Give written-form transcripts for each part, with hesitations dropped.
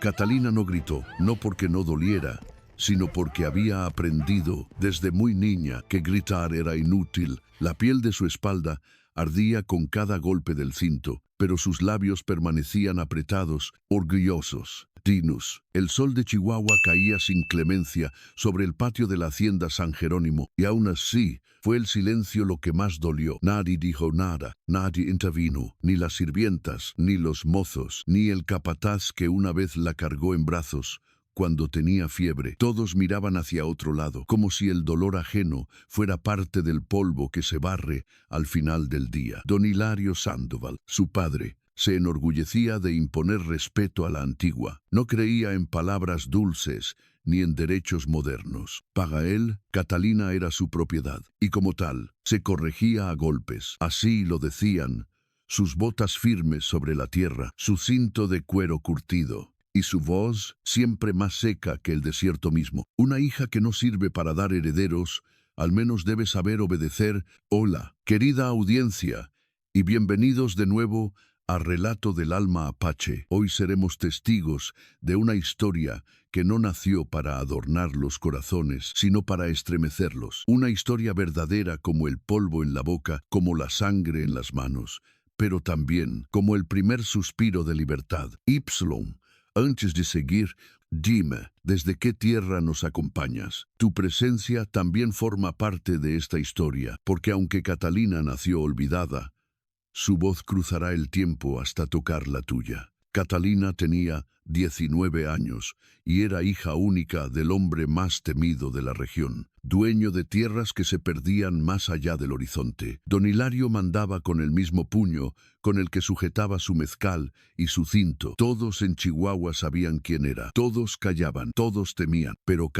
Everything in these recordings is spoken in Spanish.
Catalina no gritó, no porque no doliera, sino porque había aprendido desde muy niña que gritar era inútil. La piel de su espalda ardía con cada golpe del cinto, pero sus labios permanecían apretados, orgullosos. Tinus. El sol de Chihuahua caía sin clemencia sobre el patio de la hacienda San Jerónimo, y aún así fue el silencio lo que más dolió. Nadie dijo nada, nadie intervino, ni las sirvientas, ni los mozos, ni el capataz que una vez la cargó en brazos cuando tenía fiebre. Todos miraban hacia otro lado, como si el dolor ajeno fuera parte del polvo que se barre al final del día. Don Hilario Sandoval, su padre, se enorgullecía de imponer respeto a la antigua. No creía en palabras dulces ni en derechos modernos. Para él, Catalina era su propiedad, y como tal, se corregía a golpes. Así lo decían sus botas firmes sobre la tierra, su cinto de cuero curtido, y su voz siempre más seca que el desierto mismo. Una hija que no sirve para dar herederos, al menos debe saber obedecer. Hola, querida audiencia, y bienvenidos de nuevo a Relato del Alma Apache. Hoy seremos testigos de una historia que no nació para adornar los corazones, sino para estremecerlos. Una historia verdadera como el polvo en la boca, como la sangre en las manos, pero también como el primer suspiro de libertad. Ypsilon. Antes de seguir, dime, ¿desde qué tierra nos acompañas? Tu presencia también forma parte de esta historia, porque aunque Catalina nació olvidada, su voz cruzará el tiempo hasta tocar la tuya. Catalina tenía 19 años y era hija única del hombre más temido de la región, dueño de tierras que se perdían más allá del horizonte. Don Hilario mandaba con el mismo puño con el que sujetaba su mezcal y su cinto. Todos en Chihuahua sabían quién era, todos callaban, todos temían, pero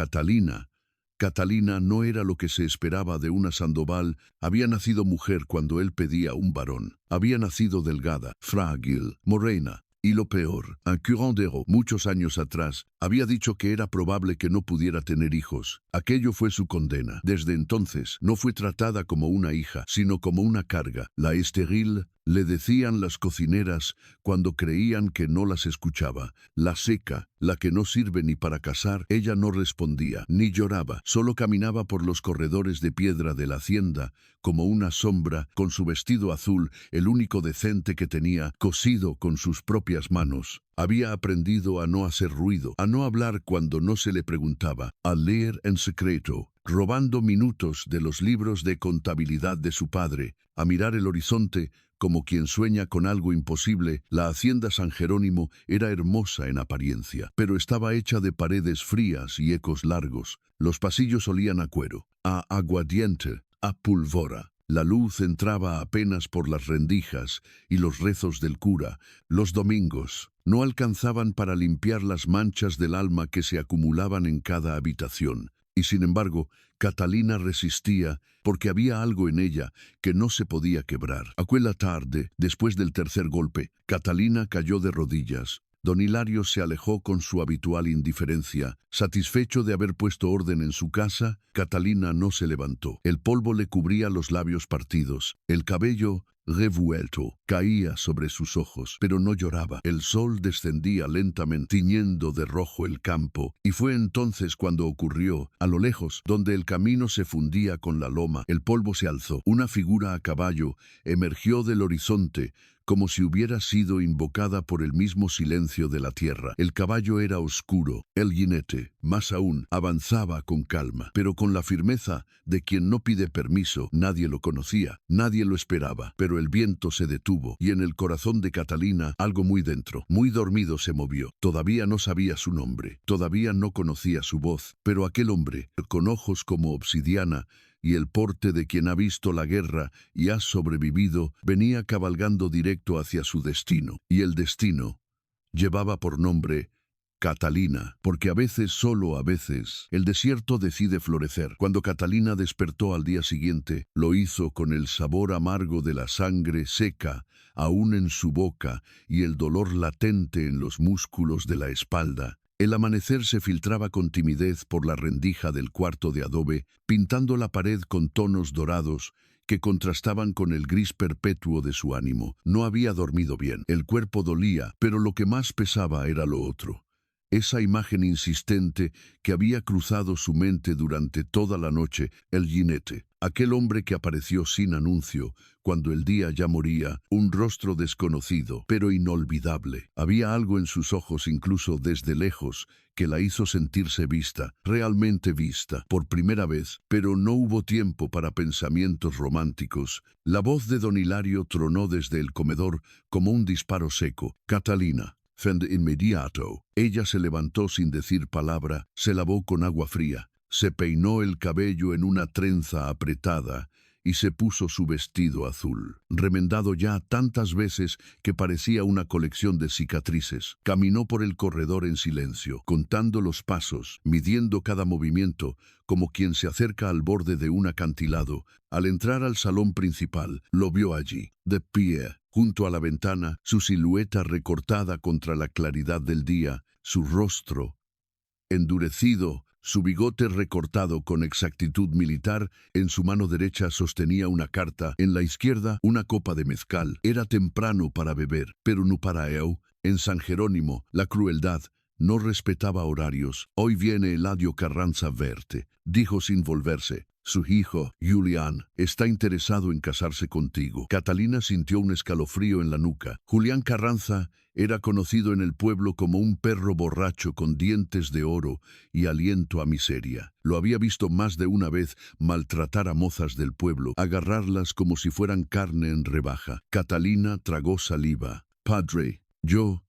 Catalina no era lo que se esperaba de una Sandoval. Había nacido mujer cuando él pedía un varón. Había nacido delgada, frágil, morena. Y lo peor, un curandero, muchos años atrás, había dicho que era probable que no pudiera tener hijos. Aquello fue su condena. Desde entonces, no fue tratada como una hija, sino como una carga. La estéril, le decían las cocineras cuando creían que no las escuchaba. La seca, la que no sirve ni para casar. Ella no respondía, ni lloraba. Solo caminaba por los corredores de piedra de la hacienda, como una sombra, con su vestido azul, el único decente que tenía, cosido con sus propias manos. Había aprendido a no hacer ruido, a no hablar cuando no se le preguntaba, a leer en secreto, robando minutos de los libros de contabilidad de su padre, a mirar el horizonte como quien sueña con algo imposible. La hacienda San Jerónimo era hermosa en apariencia, pero estaba hecha de paredes frías y ecos largos. Los pasillos olían a cuero, a aguardiente, a pólvora. La luz entraba apenas por las rendijas y los rezos del cura. Los domingos no alcanzaban para limpiar las manchas del alma que se acumulaban en cada habitación. Y sin embargo, Catalina resistía porque había algo en ella que no se podía quebrar. Aquella tarde, después del tercer golpe, Catalina cayó de rodillas. Don Hilario se alejó con su habitual indiferencia. Satisfecho de haber puesto orden en su casa, Catalina no se levantó. El polvo le cubría los labios partidos. El cabello, revuelto, caía sobre sus ojos, pero no lloraba. El sol descendía lentamente, tiñendo de rojo el campo, y fue entonces cuando ocurrió. A lo lejos, donde el camino se fundía con la loma, el polvo se alzó. Una figura a caballo emergió del horizonte, como si hubiera sido invocada por el mismo silencio de la tierra. El caballo era oscuro, el jinete, más aún, avanzaba con calma, pero con la firmeza de quien no pide permiso. Nadie lo conocía, nadie lo esperaba, pero el viento se detuvo, y en el corazón de Catalina algo muy dentro, muy dormido, se movió. Todavía no sabía su nombre, todavía no conocía su voz, pero aquel hombre, con ojos como obsidiana, y el porte de quien ha visto la guerra y ha sobrevivido, venía cabalgando directo hacia su destino. Y el destino llevaba por nombre Catalina, porque a veces, solo a veces, el desierto decide florecer. Cuando Catalina despertó al día siguiente, lo hizo con el sabor amargo de la sangre seca, aún en su boca, y el dolor latente en los músculos de la espalda. El amanecer se filtraba con timidez por la rendija del cuarto de adobe, pintando la pared con tonos dorados que contrastaban con el gris perpetuo de su ánimo. No había dormido bien, el cuerpo dolía, pero lo que más pesaba era lo otro. esa imagen insistente que había cruzado su mente durante toda la noche, el jinete. Aquel hombre que apareció sin anuncio, cuando el día ya moría, un rostro desconocido, pero inolvidable. Había algo en sus ojos, incluso desde lejos, que la hizo sentirse vista, realmente vista, por primera vez, pero no hubo tiempo para pensamientos románticos. La voz de don Hilario tronó desde el comedor como un disparo seco. Catalina. De inmediato, ella se levantó sin decir palabra, se lavó con agua fría, se peinó el cabello en una trenza apretada y se puso su vestido azul, remendado ya tantas veces que parecía una colección de cicatrices. Caminó por el corredor en silencio, contando los pasos, midiendo cada movimiento, como quien se acerca al borde de un acantilado. Al entrar al salón principal, lo vio allí, de pie, junto a la ventana, su silueta recortada contra la claridad del día, su rostro endurecido, su bigote recortado con exactitud militar, en su mano derecha sostenía una carta, en la izquierda una copa de mezcal. Era temprano para beber, pero no para él. En San Jerónimo, la crueldad no respetaba horarios. Hoy viene Eladio Carranza a verte, dijo sin volverse. Su hijo, Julián, está interesado en casarse contigo. Catalina sintió un escalofrío en la nuca. Julián Carranza era conocido en el pueblo como un perro borracho con dientes de oro y aliento a miseria. Lo había visto más de una vez maltratar a mozas del pueblo, agarrarlas como si fueran carne en rebaja. Catalina tragó saliva. Padre, yo...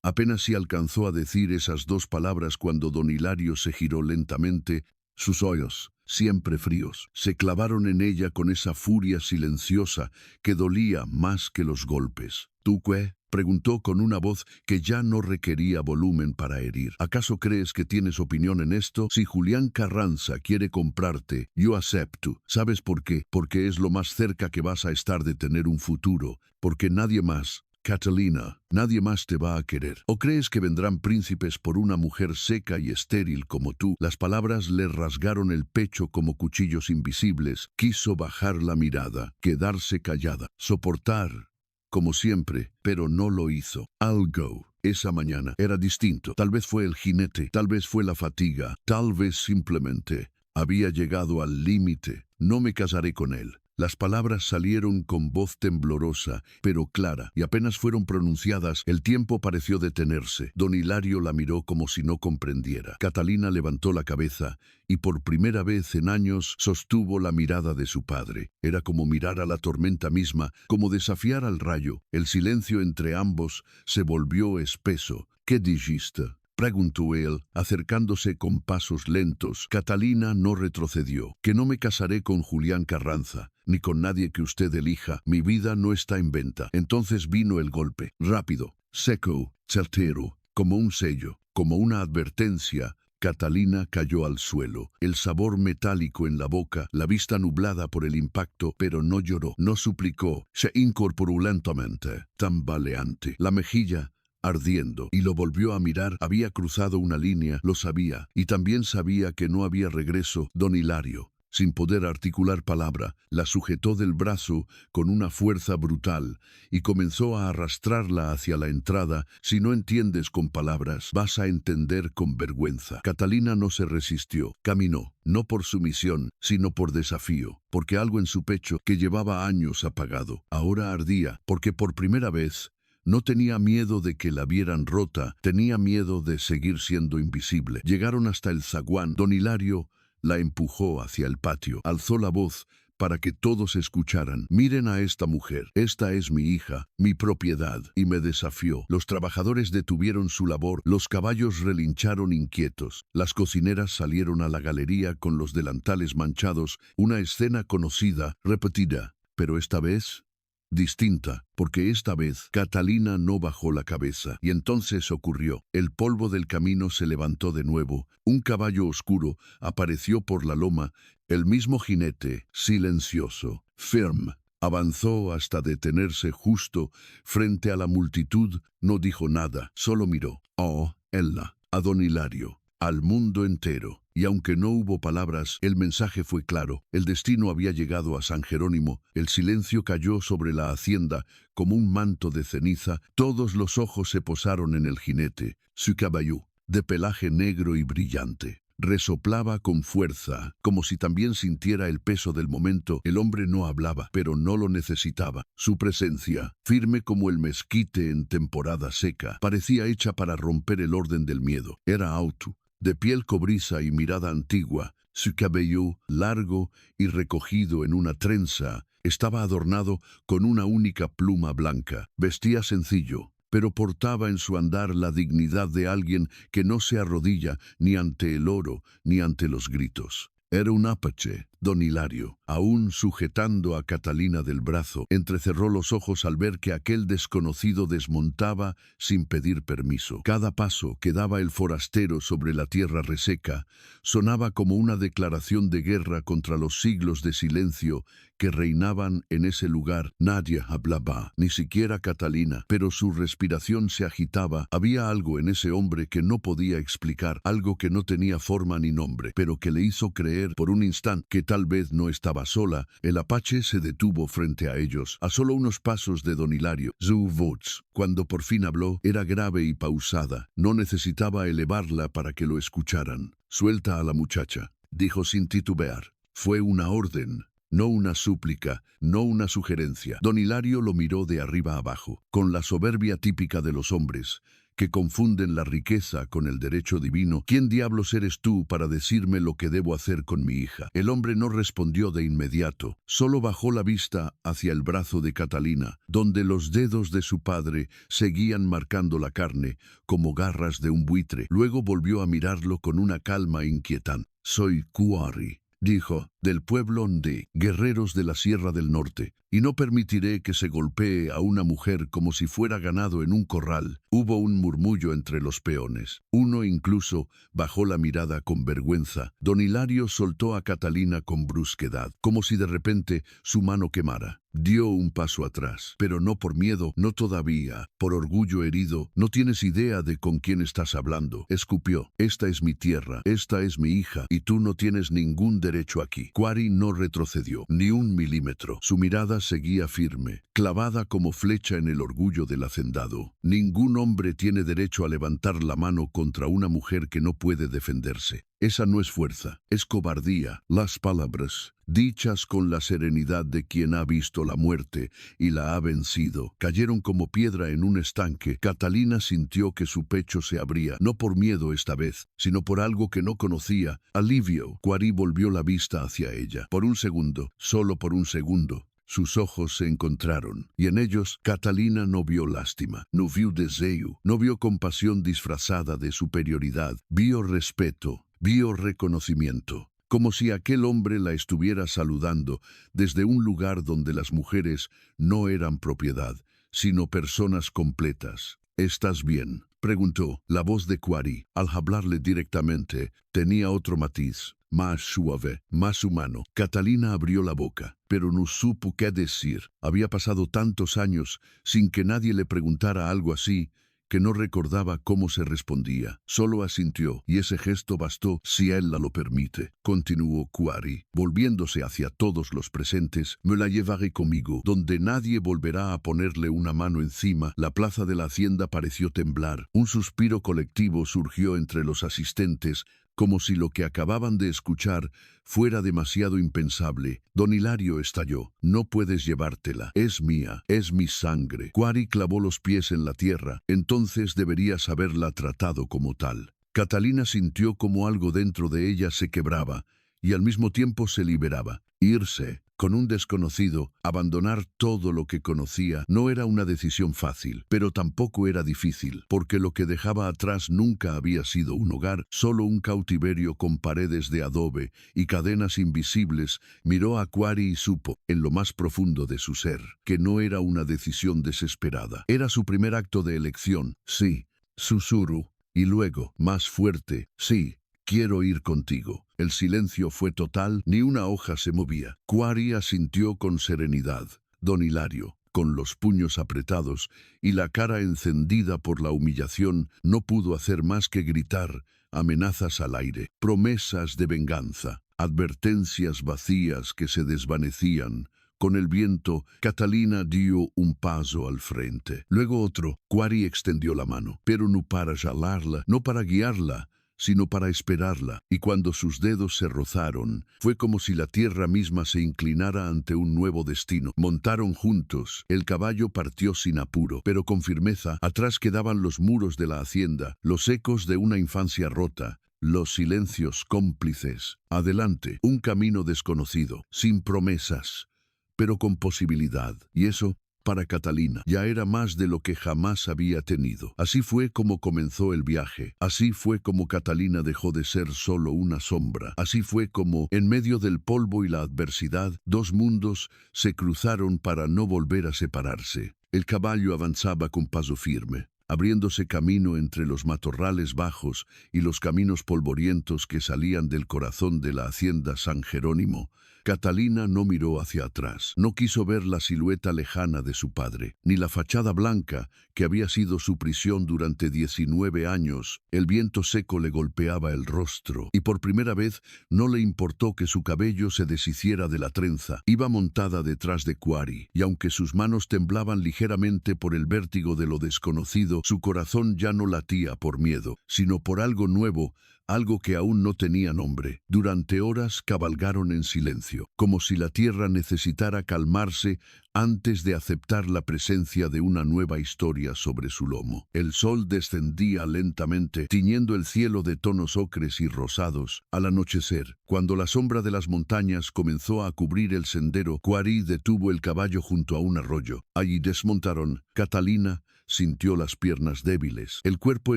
Apenas si alcanzó a decir esas dos palabras cuando don Hilario se giró lentamente. Sus ojos, siempre fríos, se clavaron en ella con esa furia silenciosa que dolía más que los golpes. ¿Tú qué? Preguntó con una voz que ya no requería volumen para herir. ¿Acaso crees que tienes opinión en esto? Si Julián Carranza quiere comprarte, yo acepto. ¿Sabes por qué? Porque es lo más cerca que vas a estar de tener un futuro. Porque nadie más... Catalina, nadie más te va a querer. ¿O crees que vendrán príncipes por una mujer seca y estéril como tú? Las palabras le rasgaron el pecho como cuchillos invisibles. Quiso bajar la mirada, quedarse callada, soportar, como siempre, pero no lo hizo. Algo, esa mañana, era distinto. Tal vez fue el jinete, tal vez fue la fatiga, tal vez simplemente había llegado al límite. No me casaré con él. Las palabras salieron con voz temblorosa, pero clara, y apenas fueron pronunciadas, el tiempo pareció detenerse. Don Hilario la miró como si no comprendiera. Catalina levantó la cabeza, y por primera vez en años sostuvo la mirada de su padre. Era como mirar a la tormenta misma, como desafiar al rayo. El silencio entre ambos se volvió espeso. ¿Qué dijiste?, preguntó él, acercándose con pasos lentos. Catalina no retrocedió. Que no me casaré con Julián Carranza, ni con nadie que usted elija. Mi vida no está en venta. Entonces vino el golpe, rápido, seco, certero, como un sello, como una advertencia. Catalina cayó al suelo, el sabor metálico en la boca, la vista nublada por el impacto, pero no lloró, no suplicó. Se incorporó lentamente, tambaleante, la mejilla ardiendo, y lo volvió a mirar. Había cruzado una línea, lo sabía, y también sabía que no había regreso. Don Hilario, sin poder articular palabra, la sujetó del brazo con una fuerza brutal y comenzó a arrastrarla hacia la entrada. Si no entiendes con palabras, vas a entender con vergüenza. Catalina no se resistió, caminó, no por sumisión, sino por desafío, porque algo en su pecho, que llevaba años apagado, ahora ardía, porque por primera vez no tenía miedo de que la vieran rota, tenía miedo de seguir siendo invisible. Llegaron hasta el zaguán. Don Hilario la empujó hacia el patio, alzó la voz para que todos escucharan. Miren a esta mujer, esta es mi hija, mi propiedad, y me desafió. Los trabajadores detuvieron su labor, los caballos relincharon inquietos, las cocineras salieron a la galería con los delantales manchados, una escena conocida, repetida, pero esta vez distinta, porque esta vez Catalina no bajó la cabeza. Y entonces ocurrió. El polvo del camino se levantó de nuevo. Un caballo oscuro apareció por la loma. El mismo jinete, silencioso, firme, avanzó hasta detenerse justo frente a la multitud. No dijo nada, solo miró. Oh, ella, a don Hilario, al mundo entero. Y aunque no hubo palabras, el mensaje fue claro. El destino había llegado a San Jerónimo. El silencio cayó sobre la hacienda como un manto de ceniza. Todos los ojos se posaron en el jinete, su caballo, de pelaje negro y brillante. Resoplaba con fuerza, como si también sintiera el peso del momento. El hombre no hablaba, pero no lo necesitaba. Su presencia, firme como el mezquite en temporada seca, parecía hecha para romper el orden del miedo. Era alto, de piel cobriza y mirada antigua. Su cabello, largo y recogido en una trenza, estaba adornado con una única pluma blanca. Vestía sencillo, pero portaba en su andar la dignidad de alguien que no se arrodilla ni ante el oro ni ante los gritos. Era un apache. Don Hilario, aún sujetando a Catalina del brazo, entrecerró los ojos al ver que aquel desconocido desmontaba sin pedir permiso. Cada paso que daba el forastero sobre la tierra reseca sonaba como una declaración de guerra contra los siglos de silencio que reinaban en ese lugar. Nadie hablaba, ni siquiera Catalina, pero su respiración se agitaba. Había algo en ese hombre que no podía explicar, algo que no tenía forma ni nombre, pero que le hizo creer por un instante que tal vez no estaba sola. El apache se detuvo frente a ellos, a solo unos pasos de don Hilario. Su voz, cuando por fin habló, era grave y pausada. No necesitaba elevarla para que lo escucharan. «Suelta a la muchacha», dijo sin titubear. Fue una orden, no una súplica, no una sugerencia. Don Hilario lo miró de arriba abajo, con la soberbia típica de los hombres, que confunden la riqueza con el derecho divino. «¿Quién diablos eres tú para decirme lo que debo hacer con mi hija?» El hombre no respondió de inmediato, solo bajó la vista hacia el brazo de Catalina, donde los dedos de su padre seguían marcando la carne, como garras de un buitre. Luego volvió a mirarlo con una calma inquietante. «Soy Kuari», dijo, «del pueblo de guerreros de la Sierra del Norte, y no permitiré que se golpee a una mujer como si fuera ganado en un corral». Hubo un murmullo entre los peones. Uno incluso bajó la mirada con vergüenza. Don Hilario soltó a Catalina con brusquedad, como si de repente su mano quemara. Dio un paso atrás, pero no por miedo, no todavía, por orgullo herido. «No tienes idea de con quién estás hablando», escupió. «Esta es mi tierra, esta es mi hija, y tú no tienes ningún derecho aquí». Kuari no retrocedió, ni un milímetro. Su mirada seguía firme, clavada como flecha en el orgullo del hacendado. Ningún hombre tiene derecho a levantar la mano contra una mujer que no puede defenderse. Esa no es fuerza, es cobardía. Las palabras, dichas con la serenidad de quien ha visto la muerte y la ha vencido, cayeron como piedra en un estanque. Catalina sintió que su pecho se abría, no por miedo esta vez, sino por algo que no conocía. Alivio. Kuari volvió la vista hacia ella. Por un segundo, solo por un segundo, sus ojos se encontraron, y en ellos Catalina no vio lástima, no vio deseo, no vio compasión disfrazada de superioridad, vio respeto, vio reconocimiento, como si aquel hombre la estuviera saludando desde un lugar donde las mujeres no eran propiedad, sino personas completas. «¿Estás bien?», preguntó. La voz de Kuari, al hablarle directamente, tenía otro matiz, más suave, más humano. Catalina abrió la boca, pero no supo qué decir. Había pasado tantos años sin que nadie le preguntara algo así, que no recordaba cómo se respondía. Solo asintió, y ese gesto bastó, «si él la lo permite», continuó Kuari, volviéndose hacia todos los presentes. «Me la llevaré conmigo, donde nadie volverá a ponerle una mano encima». La plaza de la hacienda pareció temblar. Un suspiro colectivo surgió entre los asistentes, como si lo que acababan de escuchar fuera demasiado impensable. Don Hilario estalló. «No puedes llevártela. Es mía. Es mi sangre». Kuari clavó los pies en la tierra. «Entonces deberías haberla tratado como tal». Catalina sintió como algo dentro de ella se quebraba y al mismo tiempo se liberaba. Irse con un desconocido, abandonar todo lo que conocía, no era una decisión fácil, pero tampoco era difícil, porque lo que dejaba atrás nunca había sido un hogar, solo un cautiverio con paredes de adobe y cadenas invisibles. Miró a Kuari y supo, en lo más profundo de su ser, que no era una decisión desesperada. Era su primer acto de elección. «Sí», susurró, y luego, más fuerte, «sí, quiero ir contigo». El silencio fue total, ni una hoja se movía. Kuari asintió con serenidad. Don Hilario, con los puños apretados y la cara encendida por la humillación, no pudo hacer más que gritar amenazas al aire, promesas de venganza, advertencias vacías que se desvanecían Con el viento, Catalina dio un paso al frente. Luego otro. Quarry extendió la mano, pero no para jalarla, no para guiarla, sino para esperarla, y cuando sus dedos se rozaron, fue como si la tierra misma se inclinara ante un nuevo destino. Montaron juntos, el caballo partió sin apuro, pero con firmeza. Atrás quedaban los muros de la hacienda, los ecos de una infancia rota, los silencios cómplices. Adelante, un camino desconocido, sin promesas, pero con posibilidad, y eso, para Catalina, ya era más de lo que jamás había tenido. Así fue como comenzó el viaje. Así fue como Catalina dejó de ser solo una sombra. Así fue como, en medio del polvo y la adversidad, dos mundos se cruzaron para no volver a separarse. El caballo avanzaba con paso firme, abriéndose camino entre los matorrales bajos y los caminos polvorientos que salían del corazón de la hacienda San Jerónimo. Catalina no miró hacia atrás, no quiso ver la silueta lejana de su padre, ni la fachada blanca que había sido su prisión durante 19 años. El viento seco le golpeaba el rostro, y por primera vez no le importó que su cabello se deshiciera de la trenza. Iba montada detrás de Quarry, y aunque sus manos temblaban ligeramente por el vértigo de lo desconocido, su corazón ya no latía por miedo, sino por algo nuevo, algo que aún no tenía nombre. Durante horas cabalgaron en silencio, como si la tierra necesitara calmarse antes de aceptar la presencia de una nueva historia sobre su lomo. El sol descendía lentamente, tiñendo el cielo de tonos ocres y rosados. Al anochecer, cuando la sombra de las montañas comenzó a cubrir el sendero, Quarry detuvo el caballo junto a un arroyo. Allí desmontaron. Catalina sintió las piernas débiles, el cuerpo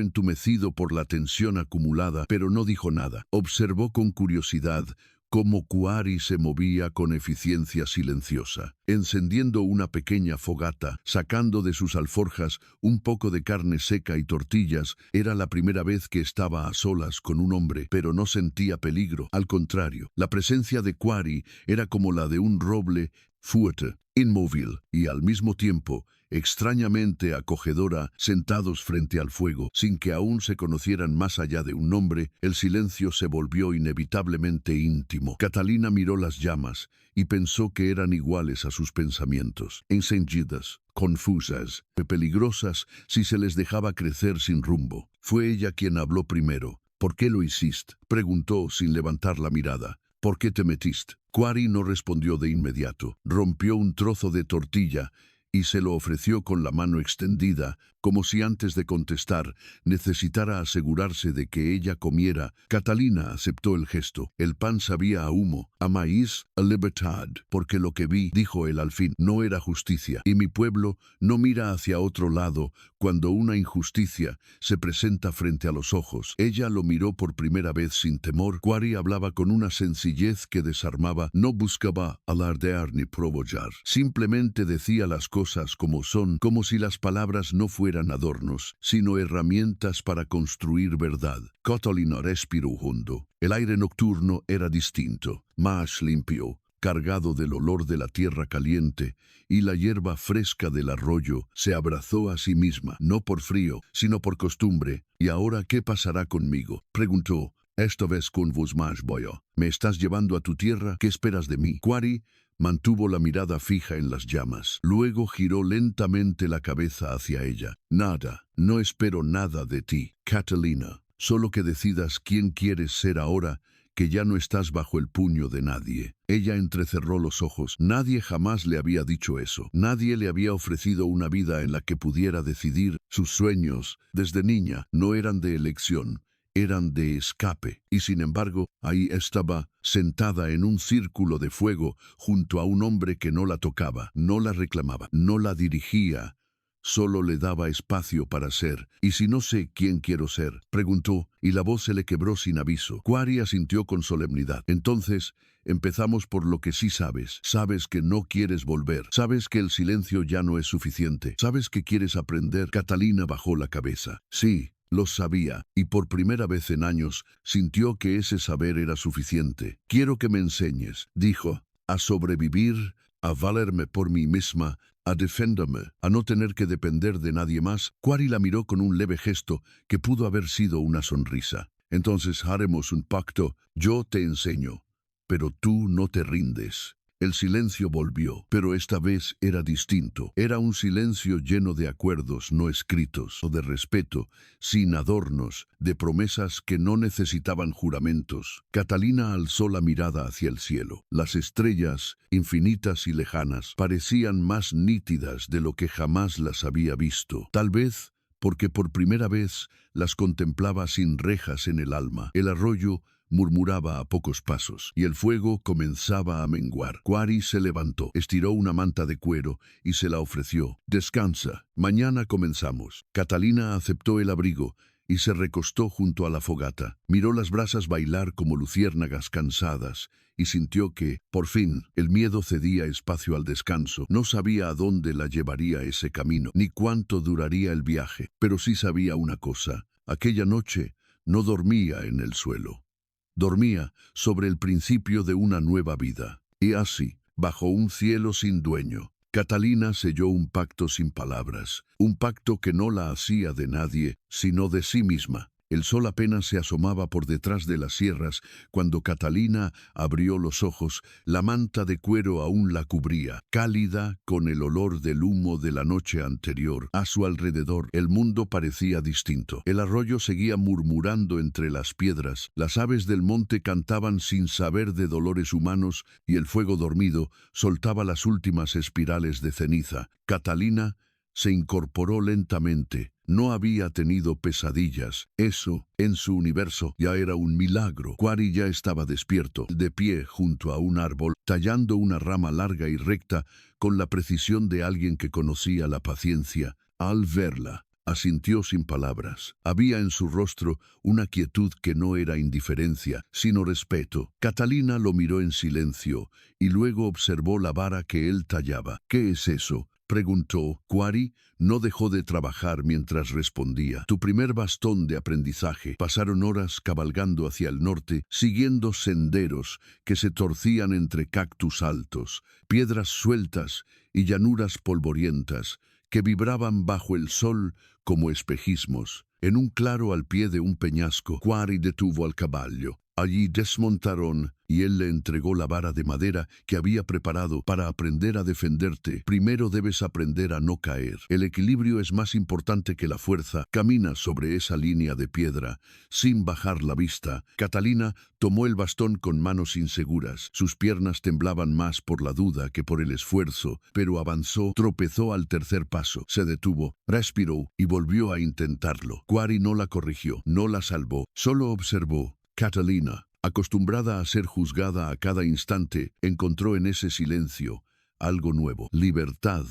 entumecido por la tensión acumulada, pero no dijo nada. Observó con curiosidad cómo Quarry se movía con eficiencia silenciosa, encendiendo una pequeña fogata, sacando de sus alforjas un poco de carne seca y tortillas. Era la primera vez que estaba a solas con un hombre, pero no sentía peligro. Al contrario, la presencia de Quarry era como la de un roble fuerte, inmóvil y al mismo tiempo extrañamente acogedora. Sentados frente al fuego, sin que aún se conocieran más allá de un nombre, el silencio se volvió inevitablemente íntimo. Catalina miró las llamas y pensó que eran iguales a sus pensamientos, encendidas, confusas, peligrosas si se les dejaba crecer sin rumbo. Fue ella quien habló primero. «¿Por qué lo hiciste?», preguntó sin levantar la mirada. «¿Por qué te metiste?». Quarry no respondió de inmediato. Rompió un trozo de tortilla y se lo ofreció con la mano extendida, como si antes de contestar necesitara asegurarse de que ella comiera. Catalina aceptó el gesto. El pan sabía a humo, a maíz, a libertad. «Porque lo que vi», dijo él al fin, «no era justicia, y mi pueblo no mira hacia otro lado cuando una injusticia se presenta frente a los ojos». Ella lo miró por primera vez sin temor. Quarry hablaba con una sencillez que desarmaba. No buscaba alardear ni provocar. Simplemente decía las cosas como son, como si las palabras no fueran adornos, sino herramientas para construir verdad. Catalina respiró hondo. El aire nocturno era distinto, más limpio, cargado del olor de la tierra caliente, y la hierba fresca del arroyo. Se abrazó a sí misma, no por frío, sino por costumbre. «¿Y ahora qué pasará conmigo?», preguntó. «Esta vez con vos más voy. ¿Me estás llevando a tu tierra? ¿Qué esperas de mí?». Quarry mantuvo la mirada fija en las llamas. Luego giró lentamente la cabeza hacia ella. «Nada, no espero nada de ti, Catalina. Solo que decidas quién quieres ser ahora que ya no estás bajo el puño de nadie». Ella entrecerró los ojos. Nadie jamás le había dicho eso. Nadie le había ofrecido una vida en la que pudiera decidir. Sus sueños, desde niña, no eran de elección, eran de escape. Y sin embargo, ahí estaba, sentada en un círculo de fuego, junto a un hombre que no la tocaba, no la reclamaba, no la dirigía, solo le daba espacio para ser. «¿Y si no sé quién quiero ser?», preguntó, y la voz se le quebró sin aviso. Quarry asintió con solemnidad. «Entonces, empezamos por lo que sí sabes. Sabes que no quieres volver. Sabes que el silencio ya no es suficiente. Sabes que quieres aprender». Catalina bajó la cabeza. Sí, lo sabía, y por primera vez en años sintió que ese saber era suficiente. «Quiero que me enseñes», dijo, «a sobrevivir, a valerme por mí misma, a defenderme, a no tener que depender de nadie más». Quarry la miró con un leve gesto que pudo haber sido una sonrisa. «Entonces haremos un pacto. Yo te enseño, pero tú no te rindes». El silencio volvió, pero esta vez era distinto. Era un silencio lleno de acuerdos no escritos, o de respeto, sin adornos, de promesas que no necesitaban juramentos. Catalina alzó la mirada hacia el cielo. Las estrellas, infinitas y lejanas, parecían más nítidas de lo que jamás las había visto. Tal vez porque por primera vez las contemplaba sin rejas en el alma. El arroyo murmuraba a pocos pasos, y el fuego comenzaba a menguar. Quarry se levantó, estiró una manta de cuero y se la ofreció. «Descansa, mañana comenzamos». Catalina aceptó el abrigo y se recostó junto a la fogata. Miró las brasas bailar como luciérnagas cansadas y sintió que, por fin, el miedo cedía espacio al descanso. No sabía a dónde la llevaría ese camino, ni cuánto duraría el viaje, pero sí sabía una cosa. Aquella noche no dormía en el suelo. Dormía sobre el principio de una nueva vida. Y así, bajo un cielo sin dueño, Catalina selló un pacto sin palabras, un pacto que no la hacía de nadie, sino de sí misma. El sol apenas se asomaba por detrás de las sierras cuando Catalina abrió los ojos. La manta de cuero aún la cubría, cálida con el olor del humo de la noche anterior. A su alrededor, el mundo parecía distinto. El arroyo seguía murmurando entre las piedras, las aves del monte cantaban sin saber de dolores humanos y el fuego dormido soltaba las últimas espirales de ceniza. Catalina se incorporó lentamente. No había tenido pesadillas. Eso, en su universo, ya era un milagro. Quarry ya estaba despierto, de pie junto a un árbol, tallando una rama larga y recta con la precisión de alguien que conocía la paciencia. Al verla, asintió sin palabras. Había en su rostro una quietud que no era indiferencia, sino respeto. Catalina lo miró en silencio y luego observó la vara que él tallaba. «¿Qué es eso?», preguntó. Quarry no dejó de trabajar mientras respondía. «Tu primer bastón de aprendizaje». Pasaron horas cabalgando hacia el norte, siguiendo senderos que se torcían entre cactus altos, piedras sueltas y llanuras polvorientas que vibraban bajo el sol como espejismos. En un claro al pie de un peñasco, Quarry detuvo al caballo. Allí desmontaron y él le entregó la vara de madera que había preparado para aprender a defenderte. Primero debes aprender a no caer. El equilibrio es más importante que la fuerza. Camina sobre esa línea de piedra, sin bajar la vista. Catalina tomó el bastón con manos inseguras. Sus piernas temblaban más por la duda que por el esfuerzo, pero avanzó, tropezó al tercer paso, se detuvo, respiró y volvió a intentarlo. Quarry no la corrigió, no la salvó, solo observó. Catalina, acostumbrada a ser juzgada a cada instante, encontró en ese silencio algo nuevo, libertad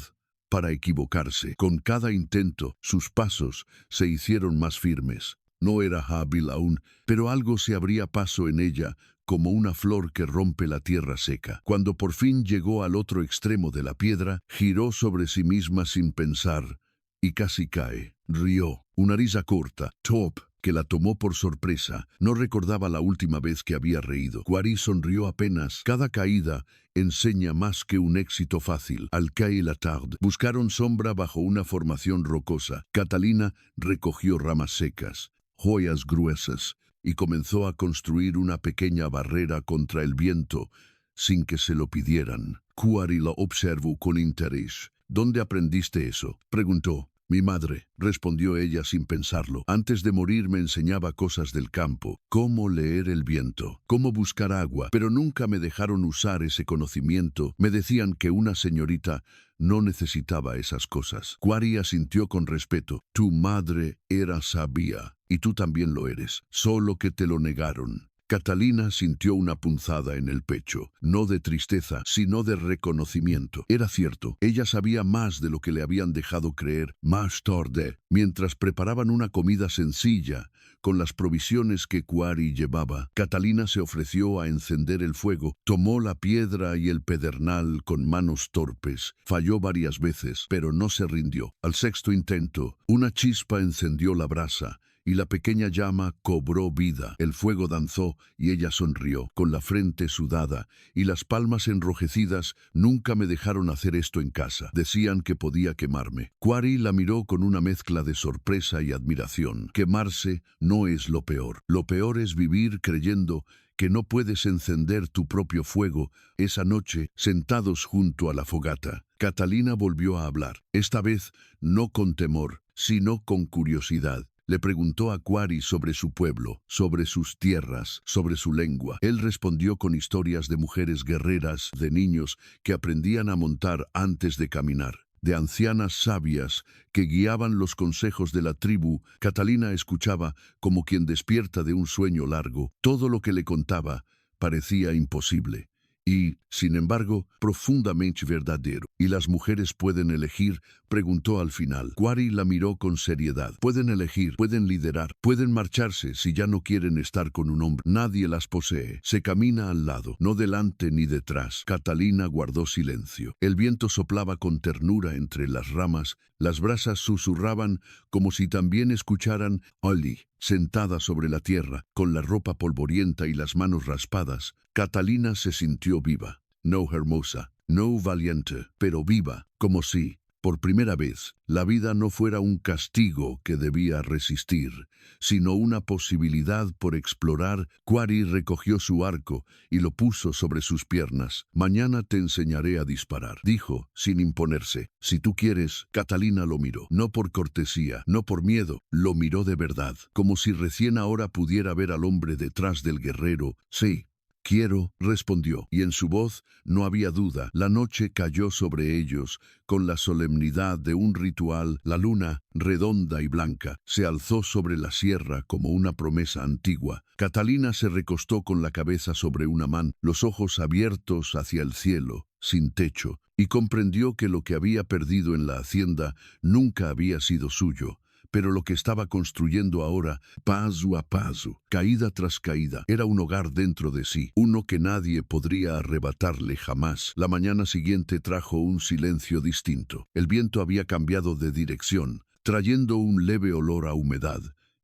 para equivocarse. Con cada intento, sus pasos se hicieron más firmes. No era hábil aún, pero algo se abría paso en ella, como una flor que rompe la tierra seca. Cuando por fin llegó al otro extremo de la piedra, giró sobre sí misma sin pensar y casi cae. Rió, una risa corta, top, que la tomó por sorpresa. No recordaba la última vez que había reído. Quarry sonrió apenas. Cada caída enseña más que un éxito fácil. Al caer la tarde, buscaron sombra bajo una formación rocosa. Catalina recogió ramas secas, joyas gruesas, y comenzó a construir una pequeña barrera contra el viento, sin que se lo pidieran. Quarry la observó con interés. «¿Dónde aprendiste eso?», preguntó. «Mi madre», respondió ella sin pensarlo. «Antes de morir me enseñaba cosas del campo, cómo leer el viento, cómo buscar agua, pero nunca me dejaron usar ese conocimiento. Me decían que una señorita no necesitaba esas cosas». Quarry asintió con respeto. «Tu madre era sabia, y tú también lo eres, solo que te lo negaron». Catalina sintió una punzada en el pecho, no de tristeza, sino de reconocimiento. Era cierto, ella sabía más de lo que le habían dejado creer. Más tarde, mientras preparaban una comida sencilla, con las provisiones que Quarry llevaba, Catalina se ofreció a encender el fuego, tomó la piedra y el pedernal con manos torpes, falló varias veces, pero no se rindió. Al sexto intento, una chispa encendió la brasa, y la pequeña llama cobró vida. El fuego danzó y ella sonrió, con la frente sudada y las palmas enrojecidas. Nunca me dejaron hacer esto en casa. Decían que podía quemarme. Quarry la miró con una mezcla de sorpresa y admiración. Quemarse no es lo peor. Lo peor es vivir creyendo que no puedes encender tu propio fuego. Esa noche, sentados junto a la fogata, Catalina volvió a hablar. Esta vez no con temor, sino con curiosidad. Le preguntó a Quarry sobre su pueblo, sobre sus tierras, sobre su lengua. Él respondió con historias de mujeres guerreras, de niños que aprendían a montar antes de caminar, de ancianas sabias que guiaban los consejos de la tribu. Catalina escuchaba como quien despierta de un sueño largo. Todo lo que le contaba parecía imposible y, sin embargo, profundamente verdadero. ¿Y las mujeres pueden elegir?, preguntó al final. Quarry la miró con seriedad. Pueden elegir, pueden liderar, pueden marcharse si ya no quieren estar con un hombre. Nadie las posee. Se camina al lado, no delante ni detrás. Catalina guardó silencio. El viento soplaba con ternura entre las ramas. Las brasas susurraban como si también escucharan. Ollie, sentada sobre la tierra, con la ropa polvorienta y las manos raspadas, Catalina se sintió viva. No hermosa, no valiente, pero viva, como si, por primera vez, la vida no fuera un castigo que debía resistir, sino una posibilidad por explorar. Quarry recogió su arco y lo puso sobre sus piernas. Mañana te enseñaré a disparar, dijo, sin imponerse. Si tú quieres. Catalina lo miró, no por cortesía, no por miedo, lo miró de verdad, como si recién ahora pudiera ver al hombre detrás del guerrero. Sí. Quiero, respondió, y en su voz no había duda. La noche cayó sobre ellos con la solemnidad de un ritual. La luna, redonda y blanca, se alzó sobre la sierra como una promesa antigua. Catalina se recostó con la cabeza sobre una mano, los ojos abiertos hacia el cielo, sin techo, y comprendió que lo que había perdido en la hacienda nunca había sido suyo. Pero lo que estaba construyendo ahora, paso a paso, caída tras caída, era un hogar dentro de sí, uno que nadie podría arrebatarle jamás. La mañana siguiente trajo un silencio distinto. El viento había cambiado de dirección, trayendo un leve olor a humedad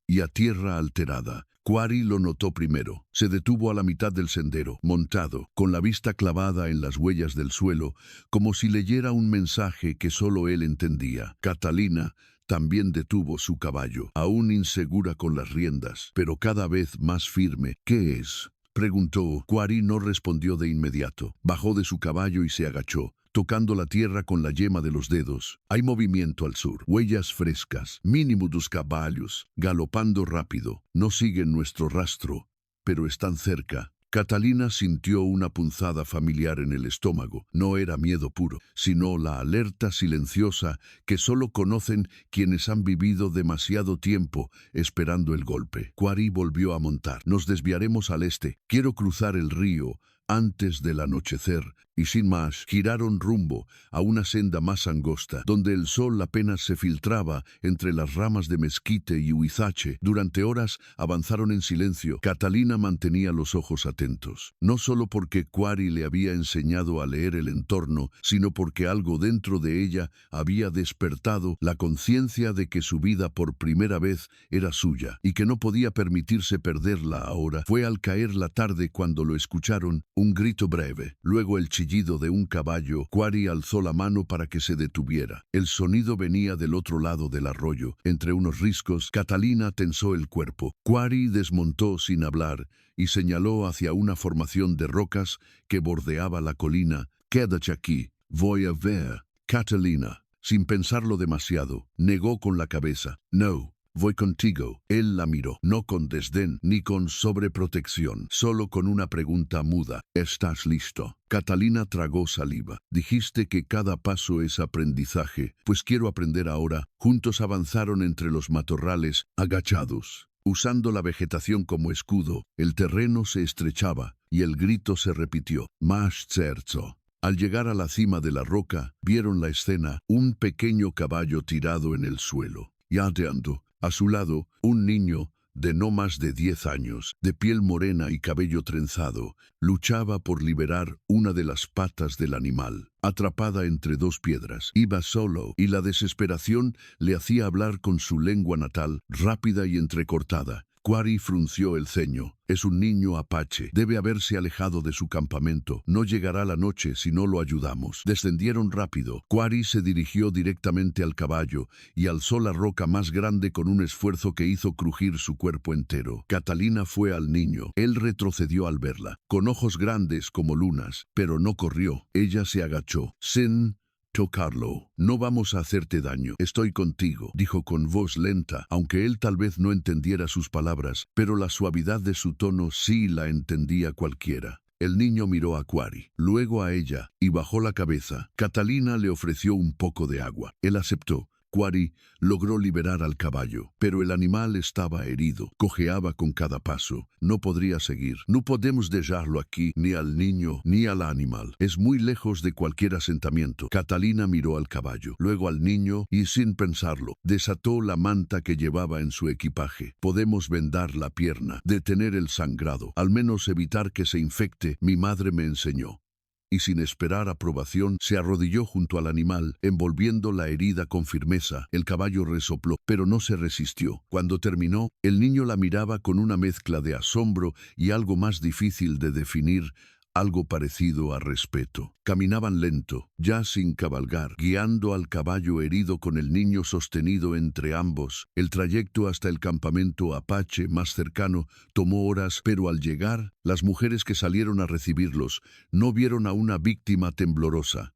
y a tierra alterada. Quarry lo notó primero. Se detuvo a la mitad del sendero, montado, con la vista clavada en las huellas del suelo, como si leyera un mensaje que solo él entendía. Catalina también detuvo su caballo, aún insegura con las riendas, pero cada vez más firme. ¿Qué es?, preguntó. Quarry no respondió de inmediato. Bajó de su caballo y se agachó, tocando la tierra con la yema de los dedos. Hay movimiento al sur, huellas frescas, mínimo dos caballos, galopando rápido. No siguen nuestro rastro, pero están cerca. Catalina sintió una punzada familiar en el estómago. No era miedo puro, sino la alerta silenciosa que solo conocen quienes han vivido demasiado tiempo esperando el golpe. Quarry volvió a montar. Nos desviaremos al este. Quiero cruzar el río antes del anochecer, y sin más, giraron rumbo a una senda más angosta, donde el sol apenas se filtraba entre las ramas de mezquite y huizache. Durante horas avanzaron en silencio. Catalina mantenía los ojos atentos, no solo porque Quarry le había enseñado a leer el entorno, sino porque algo dentro de ella había despertado la conciencia de que su vida por primera vez era suya, y que no podía permitirse perderla ahora. Fue al caer la tarde cuando lo escucharon, un grito breve, luego el chillido de un caballo. Quarry alzó la mano para que se detuviera. El sonido venía del otro lado del arroyo, entre unos riscos. Catalina tensó el cuerpo. Quarry desmontó sin hablar y señaló hacia una formación de rocas que bordeaba la colina. «Quédate aquí, voy a ver». Catalina, sin pensarlo demasiado, negó con la cabeza. «No. Voy contigo». Él la miró, no con desdén ni con sobreprotección, solo con una pregunta muda. «¿Estás listo?». Catalina tragó saliva. «Dijiste que cada paso es aprendizaje, pues quiero aprender ahora». Juntos avanzaron entre los matorrales, agachados, usando la vegetación como escudo. El terreno se estrechaba y el grito se repitió. «Más cerzo». Al llegar a la cima de la roca, vieron la escena, un pequeño caballo tirado en el suelo, yateando. A su lado, un niño, de no más de 10 años, de piel morena y cabello trenzado, luchaba por liberar una de las patas del animal. Atrapada entre dos piedras, iba solo, y la desesperación le hacía hablar con su lengua natal, rápida y entrecortada. Quarry frunció el ceño. Es un niño apache. Debe haberse alejado de su campamento. No llegará la noche si no lo ayudamos. Descendieron rápido. Quarry se dirigió directamente al caballo y alzó la roca más grande con un esfuerzo que hizo crujir su cuerpo entero. Catalina fue al niño. Él retrocedió al verla, con ojos grandes como lunas, pero no corrió. Ella se agachó. Sin tocarlo. No vamos a hacerte daño. Estoy contigo, dijo con voz lenta, aunque él tal vez no entendiera sus palabras, pero la suavidad de su tono sí la entendía cualquiera. El niño miró a Quarry, luego a ella, y bajó la cabeza. Catalina le ofreció un poco de agua. Él aceptó. Quarry logró liberar al caballo, pero el animal estaba herido, cojeaba con cada paso. No podría seguir. No podemos dejarlo aquí, ni al niño, ni al animal. Es muy lejos de cualquier asentamiento. Catalina miró al caballo, luego al niño, y sin pensarlo, desató la manta que llevaba en su equipaje. Podemos vendar la pierna, detener el sangrado, al menos evitar que se infecte, mi madre me enseñó. Y sin esperar aprobación, se arrodilló junto al animal, envolviendo la herida con firmeza. El caballo resopló, pero no se resistió. Cuando terminó, el niño la miraba con una mezcla de asombro y algo más difícil de definir, algo parecido a respeto. Caminaban lento, ya sin cabalgar, guiando al caballo herido con el niño sostenido entre ambos. El trayecto hasta el campamento apache más cercano tomó horas, pero al llegar, las mujeres que salieron a recibirlos no vieron a una víctima temblorosa.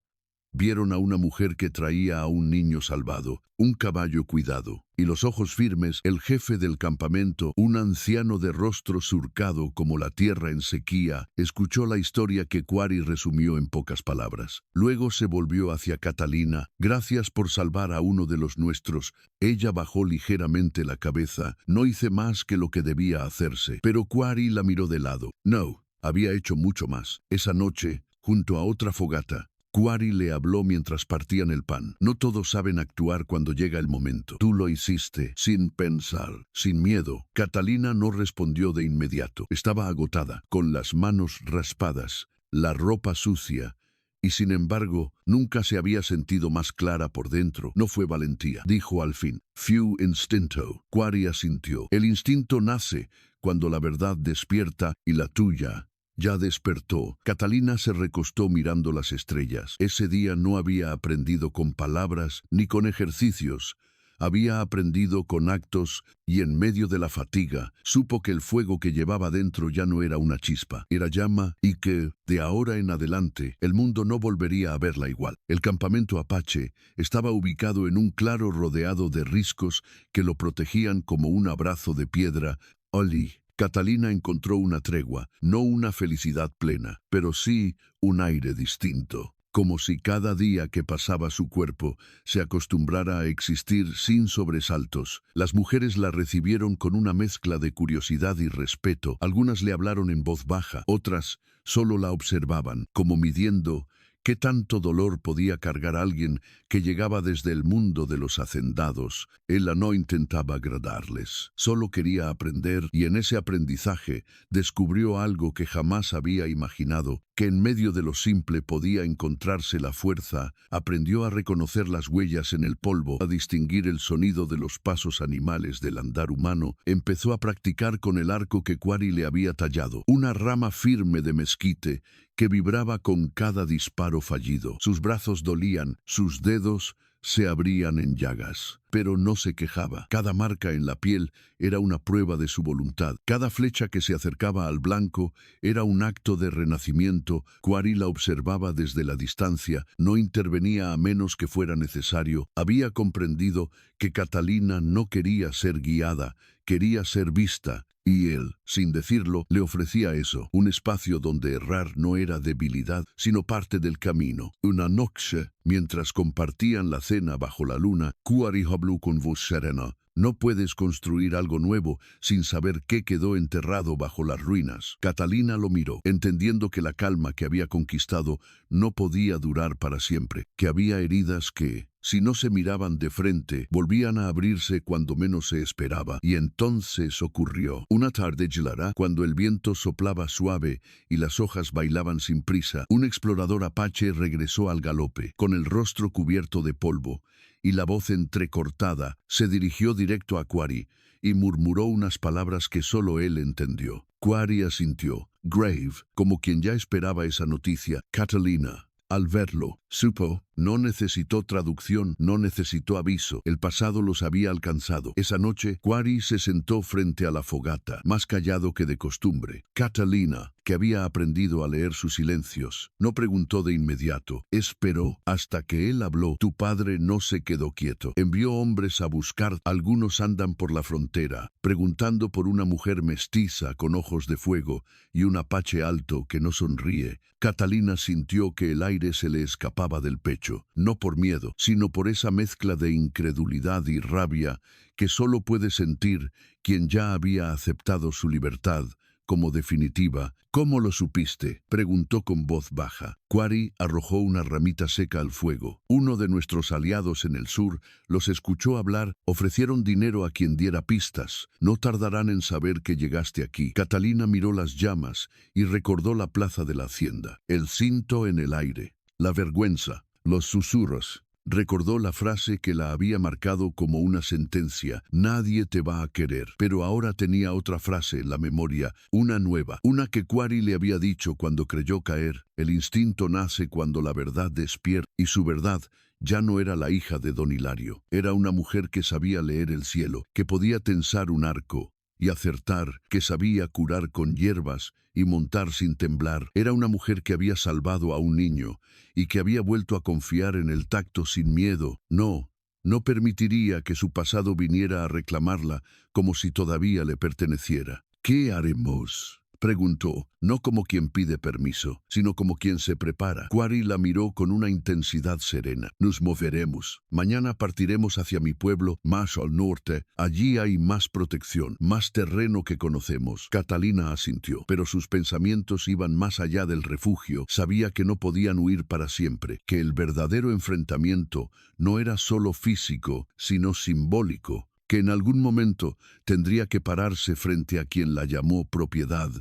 Vieron a una mujer que traía a un niño salvado, un caballo cuidado, y los ojos firmes, el jefe del campamento, un anciano de rostro surcado como la tierra en sequía, escuchó la historia que Quarry resumió en pocas palabras. Luego se volvió hacia Catalina. Gracias por salvar a uno de los nuestros. Ella bajó ligeramente la cabeza. No hice más que lo que debía hacerse. Pero Quarry la miró de lado. No, había hecho mucho más. Esa noche, junto a otra fogata, Quarry le habló mientras partían el pan. No todos saben actuar cuando llega el momento. Tú lo hiciste, sin pensar, sin miedo. Catalina no respondió de inmediato. Estaba agotada, con las manos raspadas, la ropa sucia, y sin embargo, nunca se había sentido más clara por dentro. No fue valentía, dijo al fin. Fue instinto. Quarry asintió. El instinto nace cuando la verdad despierta y la tuya ya despertó. Catalina se recostó mirando las estrellas. Ese día no había aprendido con palabras ni con ejercicios. Había aprendido con actos y en medio de la fatiga supo que el fuego que llevaba dentro ya no era una chispa, era llama y que, de ahora en adelante, el mundo no volvería a verla igual. El campamento apache estaba ubicado en un claro rodeado de riscos que lo protegían como un abrazo de piedra. Oli. Catalina encontró una tregua, no una felicidad plena, pero sí un aire distinto, como si cada día que pasaba su cuerpo se acostumbrara a existir sin sobresaltos. Las mujeres la recibieron con una mezcla de curiosidad y respeto. Algunas le hablaron en voz baja, otras solo la observaban, como midiendo ¿qué tanto dolor podía cargar alguien que llegaba desde el mundo de los hacendados? Ella no intentaba agradarles, solo quería aprender y en ese aprendizaje descubrió algo que jamás había imaginado, que en medio de lo simple podía encontrarse la fuerza. Aprendió a reconocer las huellas en el polvo, a distinguir el sonido de los pasos animales del andar humano. Empezó a practicar con el arco que Quarry le había tallado, una rama firme de mezquite que vibraba con cada disparo fallido. Sus brazos dolían, sus dedos se abrían en llagas, pero no se quejaba. Cada marca en la piel era una prueba de su voluntad. Cada flecha que se acercaba al blanco era un acto de renacimiento. Quarry la observaba desde la distancia, no intervenía a menos que fuera necesario. Había comprendido que Catalina no quería ser guiada, quería ser vista. Y él, sin decirlo, le ofrecía eso, un espacio donde errar no era debilidad, sino parte del camino. Una noche, mientras compartían la cena bajo la luna, Quarry habló con voz serena. No puedes construir algo nuevo sin saber qué quedó enterrado bajo las ruinas. Catalina lo miró, entendiendo que la calma que había conquistado no podía durar para siempre, que había heridas que, si no se miraban de frente, volvían a abrirse cuando menos se esperaba. Y entonces ocurrió. Una tarde gelara, cuando el viento soplaba suave y las hojas bailaban sin prisa, un explorador apache regresó al galope, con el rostro cubierto de polvo, y la voz entrecortada, se dirigió directo a Quarry y murmuró unas palabras que solo él entendió. Quarry asintió. Grave, como quien ya esperaba esa noticia. Catalina, al verlo, supo, no necesitó traducción, no necesitó aviso. El pasado los había alcanzado. Esa noche, Quarry se sentó frente a la fogata, más callado que de costumbre. Catalina, que había aprendido a leer sus silencios, no preguntó de inmediato. Esperó hasta que él habló. Tu padre no se quedó quieto. Envió hombres a buscar. Algunos andan por la frontera, preguntando por una mujer mestiza con ojos de fuego y un apache alto que no sonríe. Catalina sintió que el aire se le escapaba del pecho, no por miedo, sino por esa mezcla de incredulidad y rabia que solo puede sentir quien ya había aceptado su libertad como definitiva. ¿Cómo lo supiste?, preguntó con voz baja. Quarry arrojó una ramita seca al fuego. Uno de nuestros aliados en el sur los escuchó hablar. Ofrecieron dinero a quien diera pistas. No tardarán en saber que llegaste aquí. Catalina miró las llamas y recordó la plaza de la hacienda. El cinto en el aire, la vergüenza, los susurros. Recordó la frase que la había marcado como una sentencia: nadie te va a querer. Pero ahora tenía otra frase en la memoria, una nueva, una que Quarry le había dicho cuando creyó caer. El instinto nace cuando la verdad despierta, y su verdad ya no era la hija de don Hilario. Era una mujer que sabía leer el cielo, que podía tensar un arco y acertar, que sabía curar con hierbas y montar sin temblar. Era una mujer que había salvado a un niño y que había vuelto a confiar en el tacto sin miedo. No permitiría que su pasado viniera a reclamarla como si todavía le perteneciera. ¿Qué haremos?, preguntó, no como quien pide permiso, sino como quien se prepara. Quarry la miró con una intensidad serena. Nos moveremos. Mañana partiremos hacia mi pueblo, más al norte. Allí hay más protección, más terreno que conocemos. Catalina asintió, pero sus pensamientos iban más allá del refugio. Sabía que no podían huir para siempre, que el verdadero enfrentamiento no era solo físico, sino simbólico, que en algún momento tendría que pararse frente a quien la llamó propiedad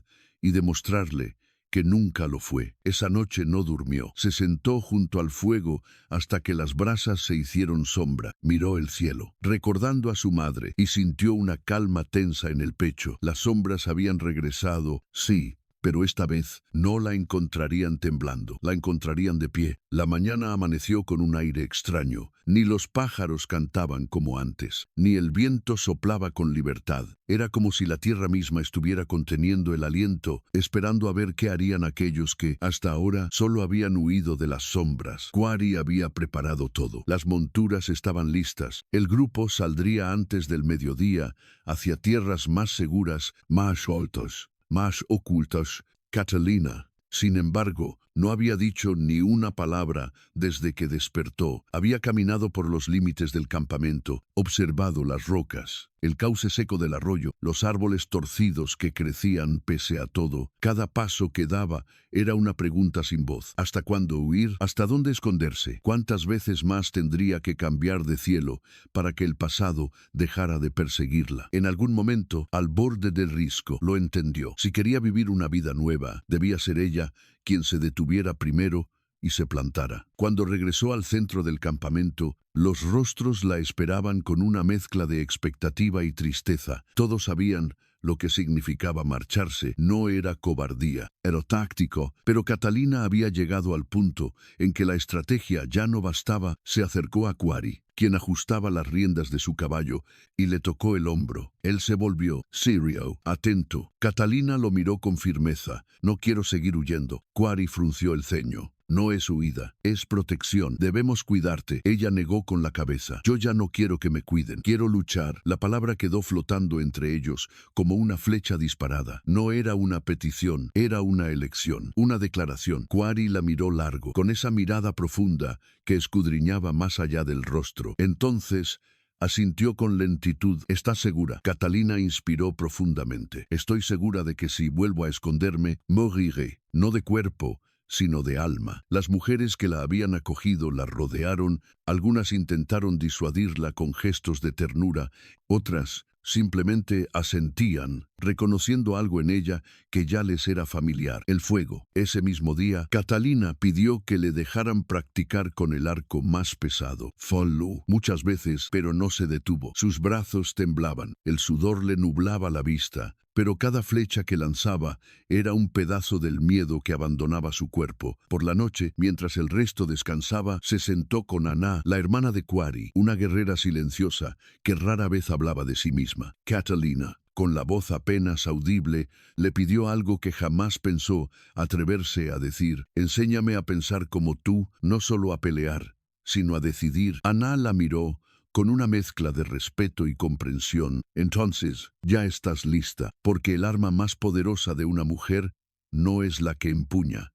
y demostrarle que nunca lo fue. Esa noche no durmió. Se sentó junto al fuego hasta que las brasas se hicieron sombra. Miró el cielo, recordando a su madre, y sintió una calma tensa en el pecho. Las sombras habían regresado, sí, pero esta vez no la encontrarían temblando, la encontrarían de pie. La mañana amaneció con un aire extraño. Ni los pájaros cantaban como antes, ni el viento soplaba con libertad. Era como si la tierra misma estuviera conteniendo el aliento, esperando a ver qué harían aquellos que, hasta ahora, solo habían huido de las sombras. Quarry había preparado todo. Las monturas estaban listas. El grupo saldría antes del mediodía hacia tierras más seguras, más altas, más ocultas. Catalina, sin embargo, no había dicho ni una palabra desde que despertó. Había caminado por los límites del campamento, observado las rocas, el cauce seco del arroyo, los árboles torcidos que crecían pese a todo. Cada paso que daba era una pregunta sin voz. ¿Hasta cuándo huir? ¿Hasta dónde esconderse? ¿Cuántas veces más tendría que cambiar de cielo para que el pasado dejara de perseguirla? En algún momento, al borde del risco, lo entendió. Si quería vivir una vida nueva, debía ser ella quien se detuviera primero y se plantara. Cuando regresó al centro del campamento, los rostros la esperaban con una mezcla de expectativa y tristeza. Todos sabían lo que significaba marcharse. No era cobardía, era táctico, pero Catalina había llegado al punto en que la estrategia ya no bastaba. Se acercó a Quarry, quien ajustaba las riendas de su caballo, y le tocó el hombro. Él se volvió, serio, atento. Catalina lo miró con firmeza. No quiero seguir huyendo. Quarry frunció el ceño. No es huida, es protección. Debemos cuidarte. Ella negó con la cabeza. Yo ya no quiero que me cuiden. Quiero luchar. La palabra quedó flotando entre ellos como una flecha disparada. No era una petición, era una elección, una declaración. Quarry la miró largo, con esa mirada profunda que escudriñaba más allá del rostro. Entonces Asintió con lentitud. ¿Estás segura? Catalina inspiró profundamente. Estoy segura de que si vuelvo a esconderme, moriré, no de cuerpo, sino de alma. Las mujeres que la habían acogido la rodearon, algunas intentaron disuadirla con gestos de ternura, otras simplemente asentían, reconociendo algo en ella que ya les era familiar: el fuego. Ese mismo día, Catalina pidió que le dejaran practicar con el arco más pesado. Falló muchas veces, pero no se detuvo. Sus brazos temblaban, el sudor le nublaba la vista, pero cada flecha que lanzaba era un pedazo del miedo que abandonaba su cuerpo. Por la noche, mientras el resto descansaba, se sentó con Ana, la hermana de Quarry, una guerrera silenciosa que rara vez hablaba de sí misma. Catalina, con la voz apenas audible, le pidió algo que jamás pensó atreverse a decir: enséñame a pensar como tú, no solo a pelear, sino a decidir. Ana la miró con una mezcla de respeto y comprensión. Entonces, ya estás lista, porque el arma más poderosa de una mujer no es la que empuña,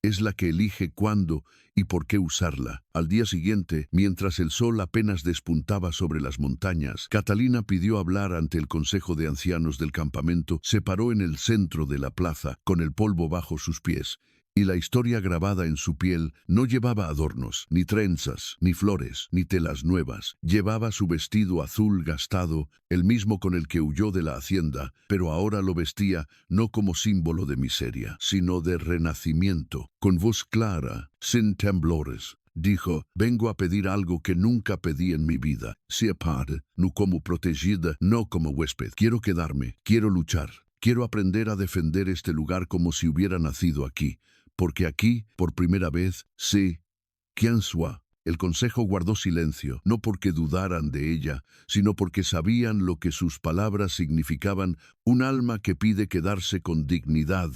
es la que elige cuándo y por qué usarla. Al día siguiente, mientras el sol apenas despuntaba sobre las montañas, Catalina pidió hablar ante el consejo de ancianos del campamento. Se paró en el centro de la plaza, con el polvo bajo sus pies, y la historia grabada en su piel. No llevaba adornos, ni trenzas, ni flores, ni telas nuevas. Llevaba su vestido azul gastado, el mismo con el que huyó de la hacienda, pero ahora lo vestía no como símbolo de miseria, sino de renacimiento. Con voz clara, sin temblores, dijo: vengo a pedir algo que nunca pedí en mi vida. Sea padre, no como protegida, no como huésped. Quiero quedarme, quiero luchar, quiero aprender a defender este lugar como si hubiera nacido aquí. Porque aquí, por primera vez, sé quién soy. El consejo guardó silencio, no porque dudaran de ella, sino porque sabían lo que sus palabras significaban. Un alma que pide quedarse con dignidad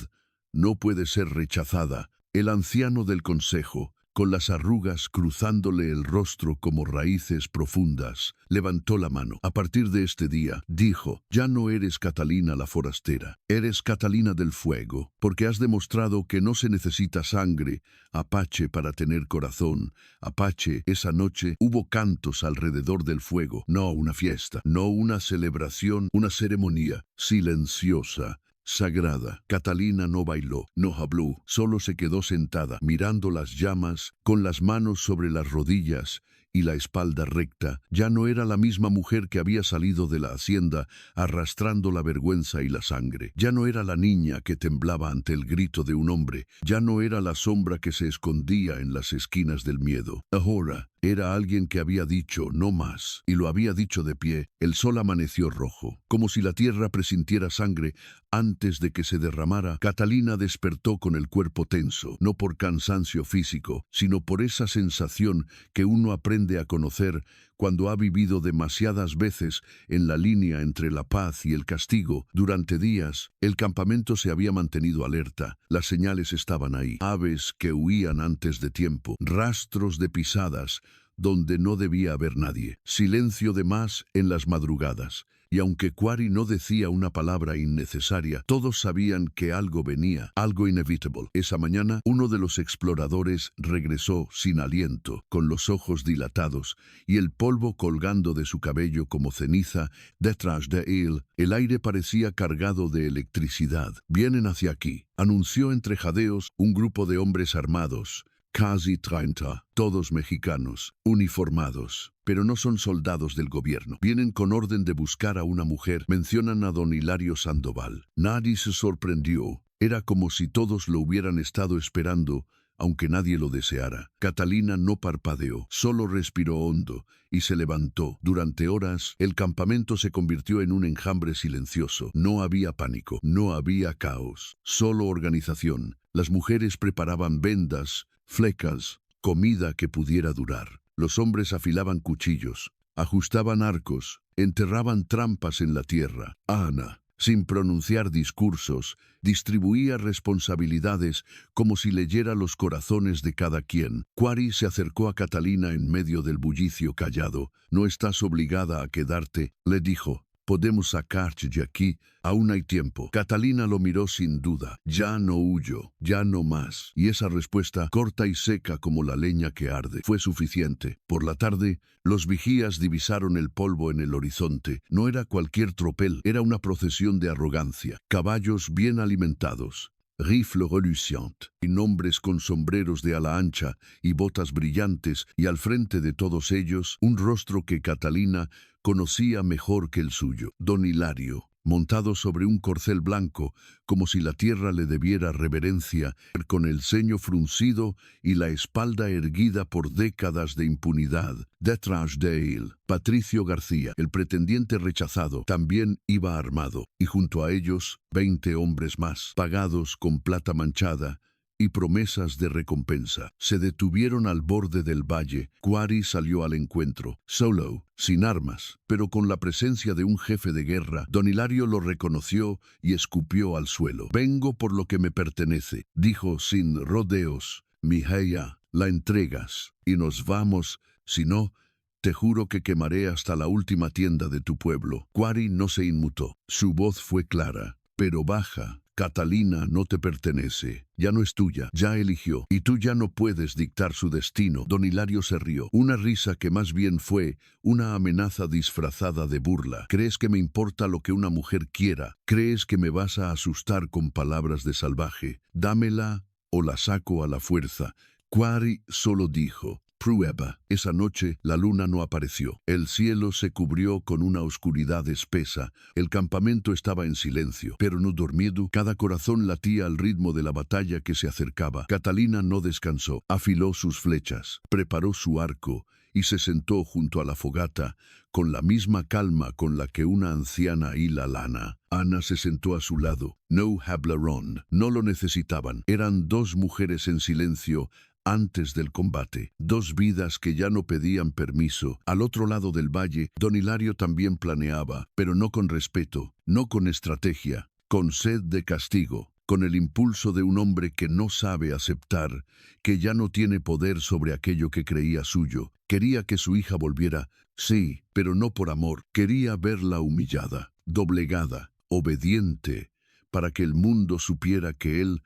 no puede ser rechazada. El anciano del consejo, con las arrugas cruzándole el rostro como raíces profundas, levantó la mano. A partir de este día, dijo, ya no eres Catalina la forastera, eres Catalina del fuego, porque has demostrado que no se necesita sangre apache para tener corazón. Apache, esa noche hubo cantos alrededor del fuego, no una fiesta, no una celebración, una ceremonia silenciosa, sagrada. Catalina no bailó, no habló, solo se quedó sentada, mirando las llamas, con las manos sobre las rodillas y la espalda recta. Ya no era la misma mujer que había salido de la hacienda arrastrando la vergüenza y la sangre. Ya no era la niña que temblaba ante el grito de un hombre. Ya no era la sombra que se escondía en las esquinas del miedo. Ahora era alguien que había dicho no más, y lo había dicho de pie. El sol amaneció rojo, como si la tierra presintiera sangre antes de que se derramara. Catalina despertó con el cuerpo tenso, no por cansancio físico, sino por esa sensación que uno aprende a conocer cuando ha vivido demasiadas veces en la línea entre la paz y el castigo. Durante días, el campamento se había mantenido alerta. Las señales estaban ahí. Aves que huían antes de tiempo, rastros de pisadas donde no debía haber nadie, silencio de más en las madrugadas. Y aunque Quarry no decía una palabra innecesaria, todos sabían que algo venía, algo inevitable. Esa mañana, uno de los exploradores regresó sin aliento, con los ojos dilatados y el polvo colgando de su cabello como ceniza detrás de él. El aire parecía cargado de electricidad. Vienen hacia aquí, anunció entre jadeos un grupo de hombres armados. Casi 30, todos mexicanos, uniformados, pero no son soldados del gobierno. Vienen con orden de buscar a una mujer. Mencionan a don Hilario Sandoval. Nadie se sorprendió. Era como si todos lo hubieran estado esperando, aunque nadie lo deseara. Catalina no parpadeó, solo respiró hondo y se levantó. Durante horas, el campamento se convirtió en un enjambre silencioso. No había pánico, no había caos, solo organización. Las mujeres preparaban vendas, flecas, comida que pudiera durar. Los hombres afilaban cuchillos, ajustaban arcos, enterraban trampas en la tierra. Ana, sin pronunciar discursos, distribuía responsabilidades como si leyera los corazones de cada quien. Quarry se acercó a Catalina en medio del bullicio callado. No estás obligada a quedarte, le dijo. Podemos sacarte de aquí, aún hay tiempo. Catalina lo miró sin duda. Ya no huyo, ya no más. Y esa respuesta, corta y seca como la leña que arde, fue suficiente. Por la tarde, los vigías divisaron el polvo en el horizonte. No era cualquier tropel, era una procesión de arrogancia. Caballos bien alimentados, rifles relucientes, y hombres con sombreros de ala ancha y botas brillantes, y al frente de todos ellos, un rostro que Catalina conocía mejor que el suyo, don Hilario, montado sobre un corcel blanco, como si la tierra le debiera reverencia, con el ceño fruncido y la espalda erguida por décadas de impunidad. Detrás de él, Patricio García, el pretendiente rechazado, también iba armado, y junto a ellos 20 hombres más, pagados con plata manchada y promesas de recompensa. Se detuvieron al borde del valle. Quarry salió al encuentro, solo, sin armas, pero con la presencia de un jefe de guerra. Don Hilario lo reconoció y escupió al suelo. «Vengo por lo que me pertenece», dijo sin rodeos. «Miheya, la entregas y nos vamos, si no, te juro que quemaré hasta la última tienda de tu pueblo». Quarry no se inmutó. Su voz fue clara, pero baja. «Catalina no te pertenece, ya no es tuya, ya eligió, y tú ya no puedes dictar su destino». Don Hilario se rió, una risa que más bien fue una amenaza disfrazada de burla. «¿Crees que me importa lo que una mujer quiera? ¿Crees que me vas a asustar con palabras de salvaje? Dámela o la saco a la fuerza». Quarry solo dijo: «Prueba». Esa noche la luna no apareció. El cielo se cubrió con una oscuridad espesa. El campamento estaba en silencio, pero no dormido. Cada corazón latía al ritmo de la batalla que se acercaba. Catalina no descansó. Afiló sus flechas, preparó su arco y se sentó junto a la fogata con la misma calma con la que una anciana hila lana. Ana se sentó a su lado. No hablaron. No lo necesitaban. Eran dos mujeres en silencio antes del combate, dos vidas que ya no pedían permiso. Al otro lado del valle, don Hilario también planeaba, pero no con respeto, no con estrategia, con sed de castigo, con el impulso de un hombre que no sabe aceptar, que ya no tiene poder sobre aquello que creía suyo. Quería que su hija volviera, sí, pero no por amor. Quería verla humillada, doblegada, obediente, para que el mundo supiera que él,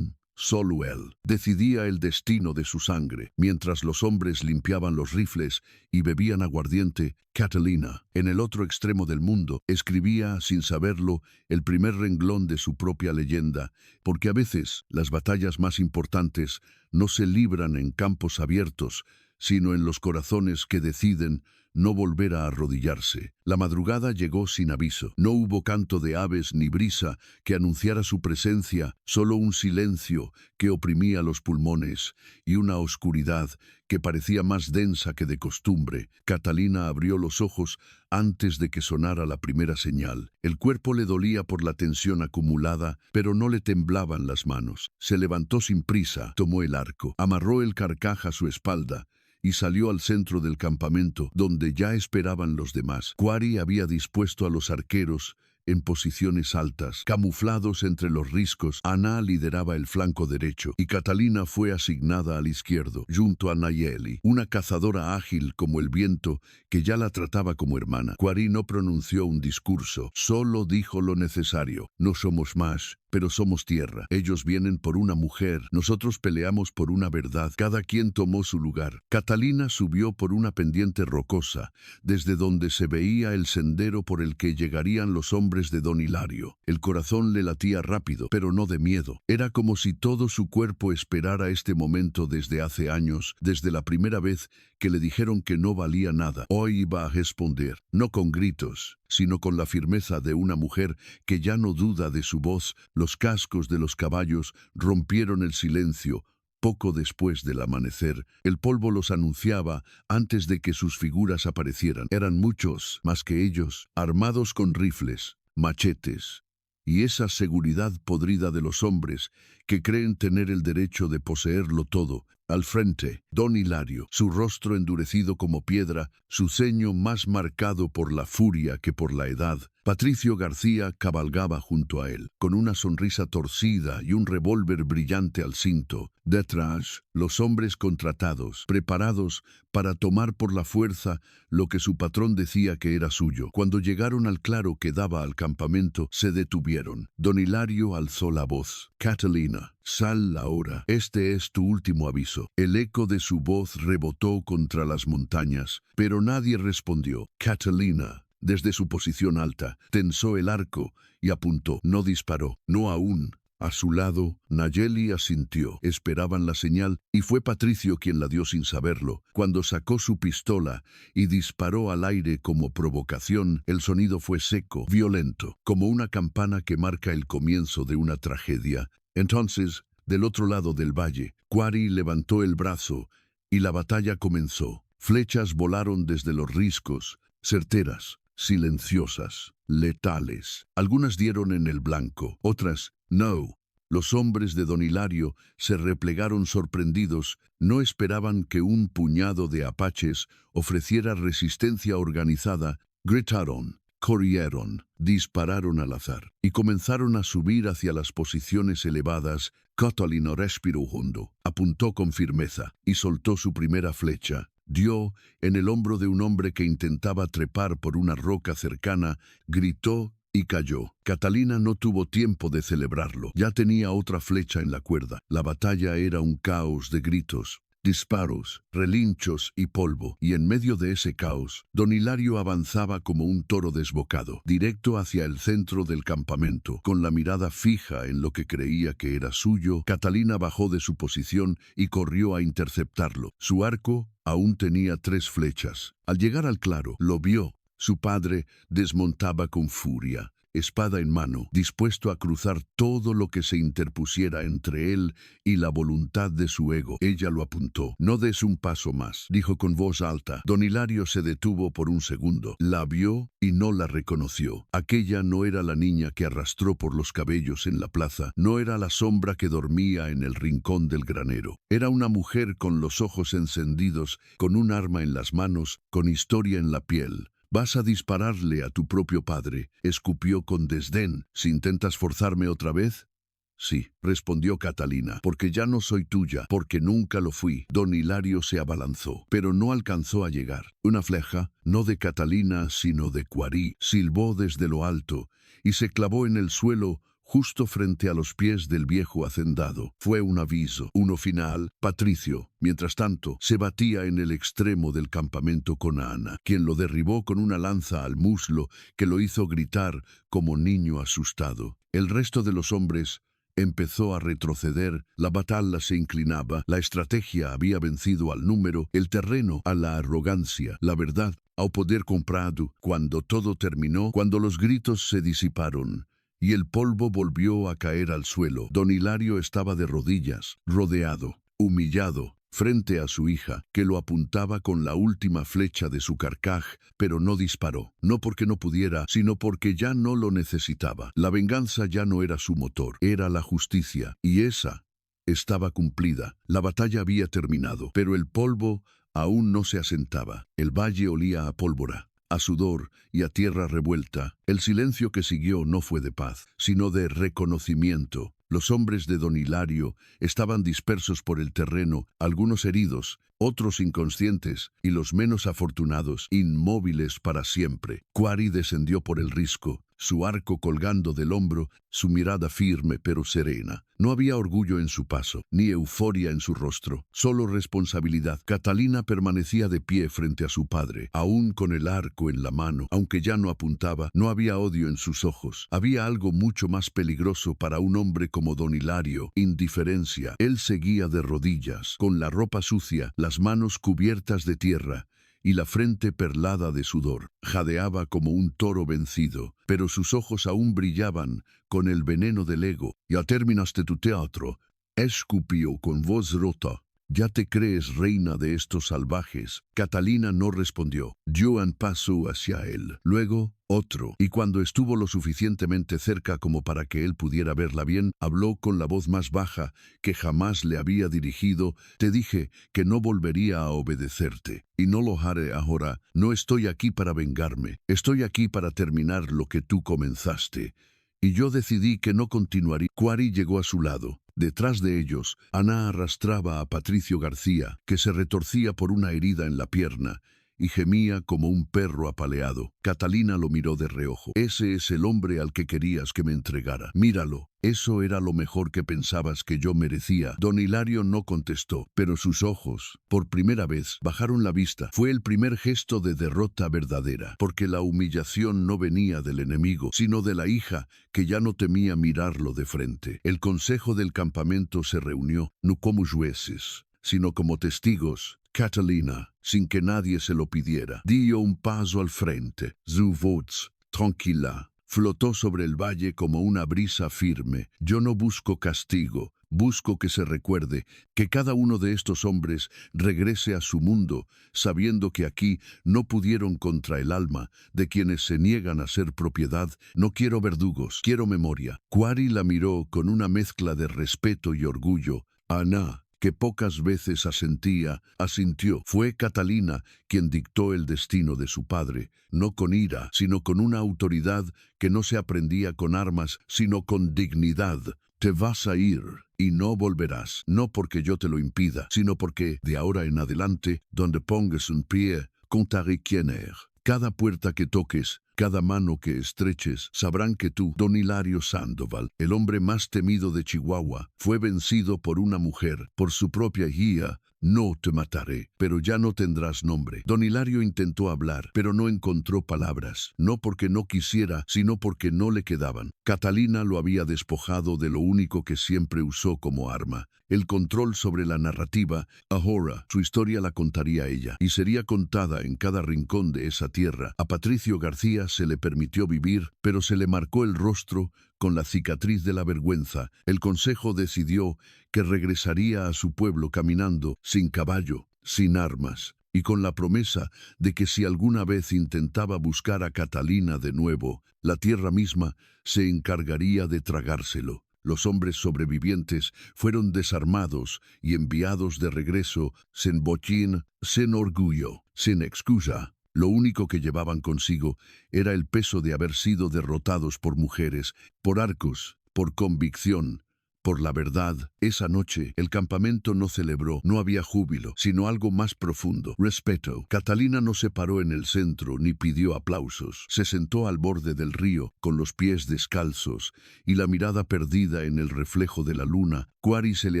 solo él, decidía el destino de su sangre. Mientras los hombres limpiaban los rifles y bebían aguardiente, Catalina, en el otro extremo del mundo, escribía, sin saberlo, el primer renglón de su propia leyenda, porque a veces las batallas más importantes no se libran en campos abiertos, sino en los corazones que deciden no volver a arrodillarse. La madrugada llegó sin aviso. No hubo canto de aves ni brisa que anunciara su presencia, solo un silencio que oprimía los pulmones y una oscuridad que parecía más densa que de costumbre. Catalina abrió los ojos antes de que sonara la primera señal. El cuerpo le dolía por la tensión acumulada, pero no le temblaban las manos. Se levantó sin prisa, tomó el arco, amarró el carcaj a su espalda y salió al centro del campamento, donde ya esperaban los demás. Quarry había dispuesto a los arqueros en posiciones altas, camuflados entre los riscos. Ana lideraba el flanco derecho y Catalina fue asignada al izquierdo, junto a Nayeli, una cazadora ágil como el viento que ya la trataba como hermana. Quarry no pronunció un discurso, solo dijo lo necesario. No somos más, pero somos tierra. Ellos vienen por una mujer, nosotros peleamos por una verdad. Cada quien tomó su lugar. Catalina subió por una pendiente rocosa, desde donde se veía el sendero por el que llegarían los hombres de don Hilario. El corazón le latía rápido, pero no de miedo. Era como si todo su cuerpo esperara este momento desde hace años, desde la primera vez que le dijeron que no valía nada. Hoy iba a responder, no con gritos, sino con la firmeza de una mujer que ya no duda de su voz. Los cascos de los caballos rompieron el silencio. Poco después del amanecer, el polvo los anunciaba antes de que sus figuras aparecieran. Eran muchos, más que ellos, armados con rifles, machetes, y esa seguridad podrida de los hombres que creen tener el derecho de poseerlo todo. Al frente, don Hilario, su rostro endurecido como piedra, su ceño más marcado por la furia que por la edad. Patricio García cabalgaba junto a él, con una sonrisa torcida y un revólver brillante al cinto. Detrás, los hombres contratados, preparados para tomar por la fuerza lo que su patrón decía que era suyo. Cuando llegaron al claro que daba al campamento, se detuvieron. Don Hilario alzó la voz. «Catalina, sal ahora. Este es tu último aviso». El eco de su voz rebotó contra las montañas, pero nadie respondió. Catalina, desde su posición alta, tensó el arco y apuntó. No disparó. No aún. A su lado, Nayeli asintió. Esperaban la señal y fue Patricio quien la dio sin saberlo. Cuando sacó su pistola y disparó al aire como provocación, el sonido fue seco, violento, como una campana que marca el comienzo de una tragedia. Entonces, del otro lado del valle, Quarry levantó el brazo y la batalla comenzó. Flechas volaron desde los riscos, certeras, silenciosas, letales. Algunas dieron en el blanco, otras no. Los hombres de don Hilario se replegaron sorprendidos, no esperaban que un puñado de apaches ofreciera resistencia organizada. Gritaron, corrieron, dispararon al azar y comenzaron a subir hacia las posiciones elevadas. Catalina respiró hondo, apuntó con firmeza y soltó su primera flecha. Dio en el hombro de un hombre que intentaba trepar por una roca cercana, gritó y cayó. Catalina no tuvo tiempo de celebrarlo. Ya tenía otra flecha en la cuerda. La batalla era un caos de gritos, disparos, relinchos y polvo. Y en medio de ese caos, don Hilario avanzaba como un toro desbocado, directo hacia el centro del campamento. Con la mirada fija en lo que creía que era suyo, Catalina bajó de su posición y corrió a interceptarlo. Su arco aún tenía 3 flechas. Al llegar al claro, lo vio. Su padre desmontaba con furia, espada en mano, dispuesto a cruzar todo lo que se interpusiera entre él y la voluntad de su ego. Ella lo apuntó. «No des un paso más», dijo con voz alta. Don Hilario se detuvo por un segundo. La vio y no la reconoció. Aquella no era la niña que arrastró por los cabellos en la plaza, no era la sombra que dormía en el rincón del granero. Era una mujer con los ojos encendidos, con un arma en las manos, con historia en la piel. «Vas a dispararle a tu propio padre», escupió con desdén. «¿Si intentas forzarme otra vez?» «Sí», respondió Catalina, «porque ya no soy tuya, porque nunca lo fui». Don Hilario se abalanzó, pero no alcanzó a llegar. Una flecha, no de Catalina, sino de Quarry, silbó desde lo alto y se clavó en el suelo justo frente a los pies del viejo hacendado. Fue un aviso, uno final. Patricio, mientras tanto, se batía en el extremo del campamento con Ana, quien lo derribó con una lanza al muslo que lo hizo gritar como niño asustado. El resto de los hombres empezó a retroceder, la batalla se inclinaba, la estrategia había vencido al número, el terreno a la arrogancia, la verdad ao poder comprado. Cuando todo terminó, cuando los gritos se disiparon y el polvo volvió a caer al suelo, don Hilario estaba de rodillas, rodeado, humillado, frente a su hija, que lo apuntaba con la última flecha de su carcaj, pero no disparó, no porque no pudiera, sino porque ya no lo necesitaba. La venganza ya no era su motor, era la justicia, y esa estaba cumplida. La batalla había terminado, pero el polvo aún no se asentaba. El valle olía a pólvora, a sudor y a tierra revuelta. El silencio que siguió no fue de paz, sino de reconocimiento. Los hombres de don Hilario estaban dispersos por el terreno, algunos heridos, otros inconscientes, y los menos afortunados, inmóviles para siempre. Quarry descendió por el risco, su arco colgando del hombro, su mirada firme pero serena. No había orgullo en su paso, ni euforia en su rostro, solo responsabilidad. Catalina permanecía de pie frente a su padre, aún con el arco en la mano. Aunque ya no apuntaba, no había odio en sus ojos. Había algo mucho más peligroso para un hombre como don Hilario: indiferencia. Él seguía de rodillas, con la ropa sucia, las manos cubiertas de tierra y la frente perlada de sudor. Jadeaba como un toro vencido, pero sus ojos aún brillaban con el veneno del ego. «Ya terminaste tu teatro», escupió con voz rota. ¿Ya te crees reina de estos salvajes? Catalina no respondió. Dio un paso hacia él, luego otro, y cuando estuvo lo suficientemente cerca como para que él pudiera verla bien, habló con la voz más baja que jamás le había dirigido. Te dije que no volvería a obedecerte, y no lo haré ahora. No estoy aquí para vengarme, estoy aquí para terminar lo que tú comenzaste. Y yo decidí que no continuaría. Quarry llegó a su lado. Detrás de ellos, Ana arrastraba a Patricio García, que se retorcía por una herida en la pierna, y gemía como un perro apaleado. Catalina lo miró de reojo. Ese es el hombre al que querías que me entregara. Míralo. Eso era lo mejor que pensabas que yo merecía. Don Hilario no contestó, pero sus ojos, por primera vez, bajaron la vista. Fue el primer gesto de derrota verdadera, porque la humillación no venía del enemigo, sino de la hija, que ya no temía mirarlo de frente. El consejo del campamento se reunió, no como jueces, sino como testigos. Catalina, sin que nadie se lo pidiera, dio un paso al frente. Su voz, tranquila, flotó sobre el valle como una brisa firme. Yo no busco castigo, busco que se recuerde que cada uno de estos hombres regrese a su mundo, sabiendo que aquí no pudieron contra el alma de quienes se niegan a ser propiedad. No quiero verdugos, quiero memoria. Quarry la miró con una mezcla de respeto y orgullo. Ana, que pocas veces asintió. Fue Catalina quien dictó el destino de su padre, no con ira, sino con una autoridad que no se aprendía con armas, sino con dignidad. Te vas a ir y no volverás, no porque yo te lo impida, sino porque, de ahora en adelante, donde pongas un pie, contaré quién eres. Cada puerta que toques, cada mano que estreches, sabrán que tú, don Hilario Sandoval, el hombre más temido de Chihuahua, fue vencido por una mujer, por su propia hija. No te mataré, pero ya no tendrás nombre. Don Hilario intentó hablar, pero no encontró palabras, no porque no quisiera, sino porque no le quedaban. Catalina lo había despojado de lo único que siempre usó como arma, el control sobre la narrativa. Ahora, su historia la contaría ella, y sería contada en cada rincón de esa tierra. A Patricio García se le permitió vivir, pero se le marcó el rostro con la cicatriz de la vergüenza. El consejo decidió que regresaría a su pueblo caminando, sin caballo, sin armas, y con la promesa de que si alguna vez intentaba buscar a Catalina de nuevo, la tierra misma se encargaría de tragárselo. Los hombres sobrevivientes fueron desarmados y enviados de regreso sin botín, sin orgullo, sin excusa. Lo único que llevaban consigo era el peso de haber sido derrotados por mujeres, por arcos, por convicción, por la verdad. Esa noche el campamento no celebró, no había júbilo, sino algo más profundo, respeto. Catalina no se paró en el centro ni pidió aplausos. Se sentó al borde del río, con los pies descalzos y la mirada perdida en el reflejo de la luna. Quarry se le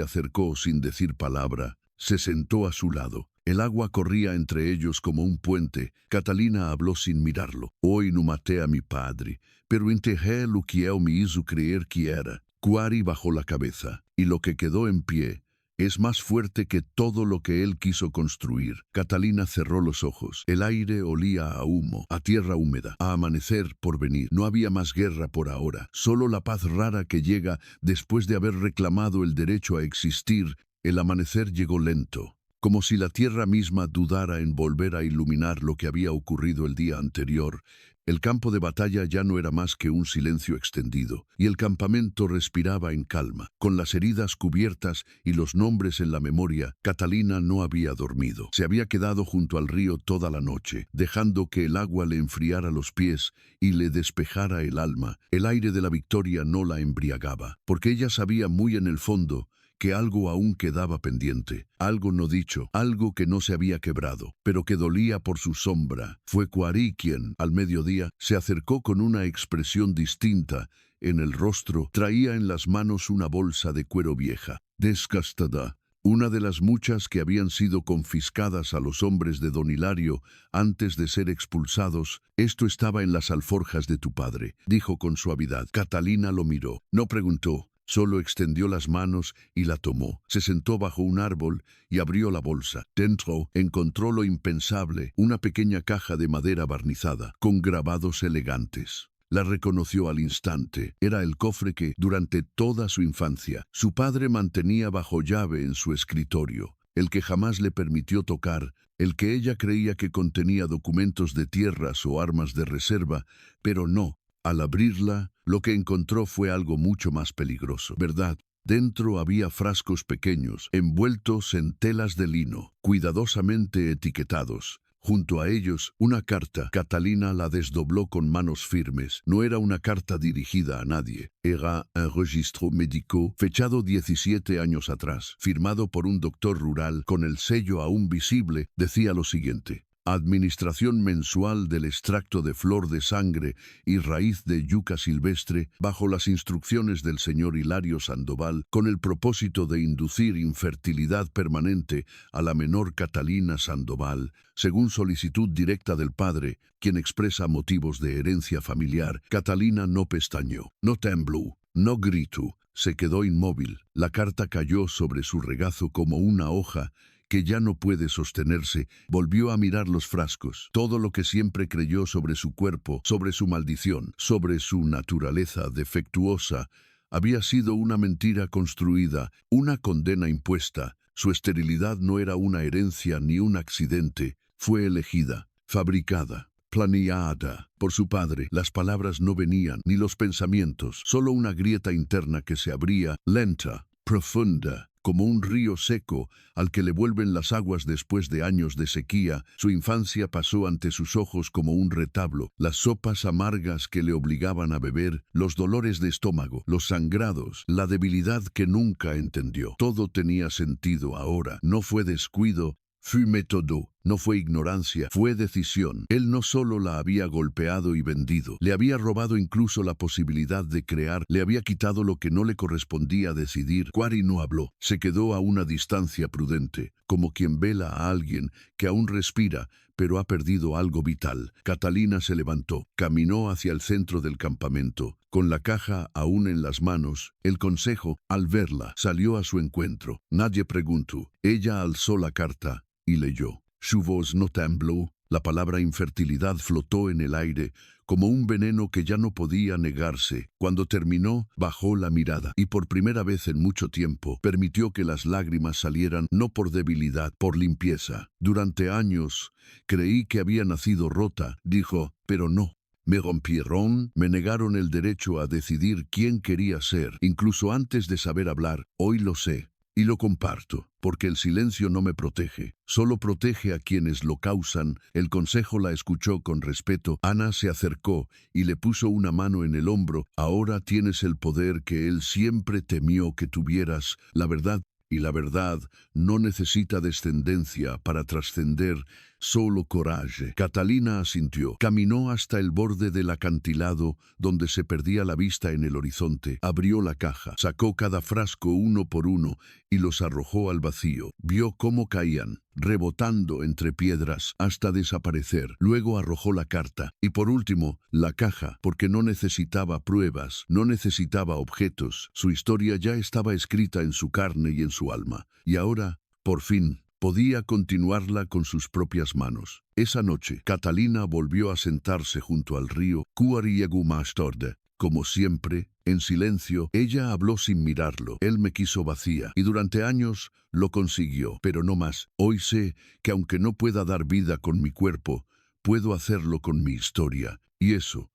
acercó sin decir palabra. Se sentó a su lado. El agua corría entre ellos como un puente. Catalina habló sin mirarlo. Hoy no maté a mi padre, pero enterré lo que él me hizo creer que era. Quarry bajó la cabeza, y lo que quedó en pie es más fuerte que todo lo que él quiso construir. Catalina cerró los ojos. El aire olía a humo, a tierra húmeda, a amanecer por venir. No había más guerra por ahora, solo la paz rara que llega después de haber reclamado el derecho a existir. El amanecer llegó lento, como si la tierra misma dudara en volver a iluminar lo que había ocurrido el día anterior. El campo de batalla ya no era más que un silencio extendido, y el campamento respiraba en calma. Con las heridas cubiertas y los nombres en la memoria, Catalina no había dormido. Se había quedado junto al río toda la noche, dejando que el agua le enfriara los pies y le despejara el alma. El aire de la victoria no la embriagaba, porque ella sabía muy en el fondo que algo aún quedaba pendiente, algo no dicho, algo que no se había quebrado, pero que dolía por su sombra. Fue Quarry quien, al mediodía, se acercó con una expresión distinta en el rostro. Traía en las manos una bolsa de cuero vieja, desgastada, una de las muchas que habían sido confiscadas a los hombres de don Hilario antes de ser expulsados. Esto estaba en las alforjas de tu padre, dijo con suavidad. Catalina lo miró, no preguntó. Solo extendió las manos y la tomó. Se sentó bajo un árbol y abrió la bolsa. Dentro encontró lo impensable, una pequeña caja de madera barnizada, con grabados elegantes. La reconoció al instante. Era el cofre que, durante toda su infancia, su padre mantenía bajo llave en su escritorio. el que jamás le permitió tocar, el que ella creía que contenía documentos de tierras o armas de reserva, pero no. Al abrirla, lo que encontró fue algo mucho más peligroso, ¿verdad? Dentro había frascos pequeños, envueltos en telas de lino, cuidadosamente etiquetados. Junto a ellos, una carta. Catalina la desdobló con manos firmes. No era una carta dirigida a nadie. Era un registro médico fechado 17 años atrás, firmado por un doctor rural con el sello aún visible. Decía lo siguiente: administración mensual del extracto de flor de sangre y raíz de yuca silvestre bajo las instrucciones del señor Hilario Sandoval con el propósito de inducir infertilidad permanente a la menor Catalina Sandoval, según solicitud directa del padre, quien expresa motivos de herencia familiar. Catalina no pestañeó, no tembló, no gritó, se quedó inmóvil. La carta cayó sobre su regazo como una hoja que ya no puede sostenerse. Volvió a mirar los frascos. Todo lo que siempre creyó sobre su cuerpo, sobre su maldición, sobre su naturaleza defectuosa, había sido una mentira construida, una condena impuesta. Su esterilidad no era una herencia ni un accidente, fue elegida, fabricada, planeada por su padre. Las palabras no venían, ni los pensamientos, solo una grieta interna que se abría, lenta, profunda, como un río seco al que le vuelven las aguas después de años de sequía. Su infancia pasó ante sus ojos como un retablo, las sopas amargas que le obligaban a beber, los dolores de estómago, los sangrados, la debilidad que nunca entendió. Todo tenía sentido ahora. No fue descuido, fue método, no fue ignorancia, fue decisión. Él no solo la había golpeado y vendido, le había robado incluso la posibilidad de crear, le había quitado lo que no le correspondía decidir. Quarry no habló, se quedó a una distancia prudente, como quien vela a alguien que aún respira, pero ha perdido algo vital. Catalina se levantó, caminó hacia el centro del campamento, con la caja aún en las manos. El consejo, al verla, salió a su encuentro. Nadie preguntó. Ella alzó la carta y leyó. Su voz no tembló, la palabra infertilidad flotó en el aire, como un veneno que ya no podía negarse. Cuando terminó, bajó la mirada, y por primera vez en mucho tiempo, permitió que las lágrimas salieran, no por debilidad, por limpieza. Durante años, creí que había nacido rota, dijo, pero no. Me rompieron, me negaron el derecho a decidir quién quería ser, incluso antes de saber hablar. Hoy lo sé. Y lo comparto, porque el silencio no me protege, solo protege a quienes lo causan. El consejo la escuchó con respeto. Ana se acercó y le puso una mano en el hombro. Ahora tienes el poder que él siempre temió que tuvieras, la verdad. Y la verdad no necesita descendencia para trascender, solo coraje. Catalina asintió. Caminó hasta el borde del acantilado, donde se perdía la vista en el horizonte. Abrió la caja, sacó cada frasco uno por uno y los arrojó al vacío. Vio cómo caían, rebotando entre piedras hasta desaparecer. Luego arrojó la carta y por último la caja, porque no necesitaba pruebas, no necesitaba objetos. Su historia ya estaba escrita en su carne y en su alma. Y ahora, por fin, podía continuarla con sus propias manos. Esa noche, Catalina volvió a sentarse junto al río. Quarry llegó más tarde. Como siempre, en silencio, ella habló sin mirarlo. Él me quiso vacía, y durante años lo consiguió, pero no más. Hoy sé que aunque no pueda dar vida con mi cuerpo, puedo hacerlo con mi historia, y eso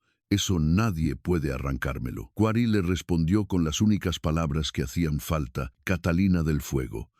nadie puede arrancármelo. Quarry le respondió con las únicas palabras que hacían falta. Catalina del Fuego,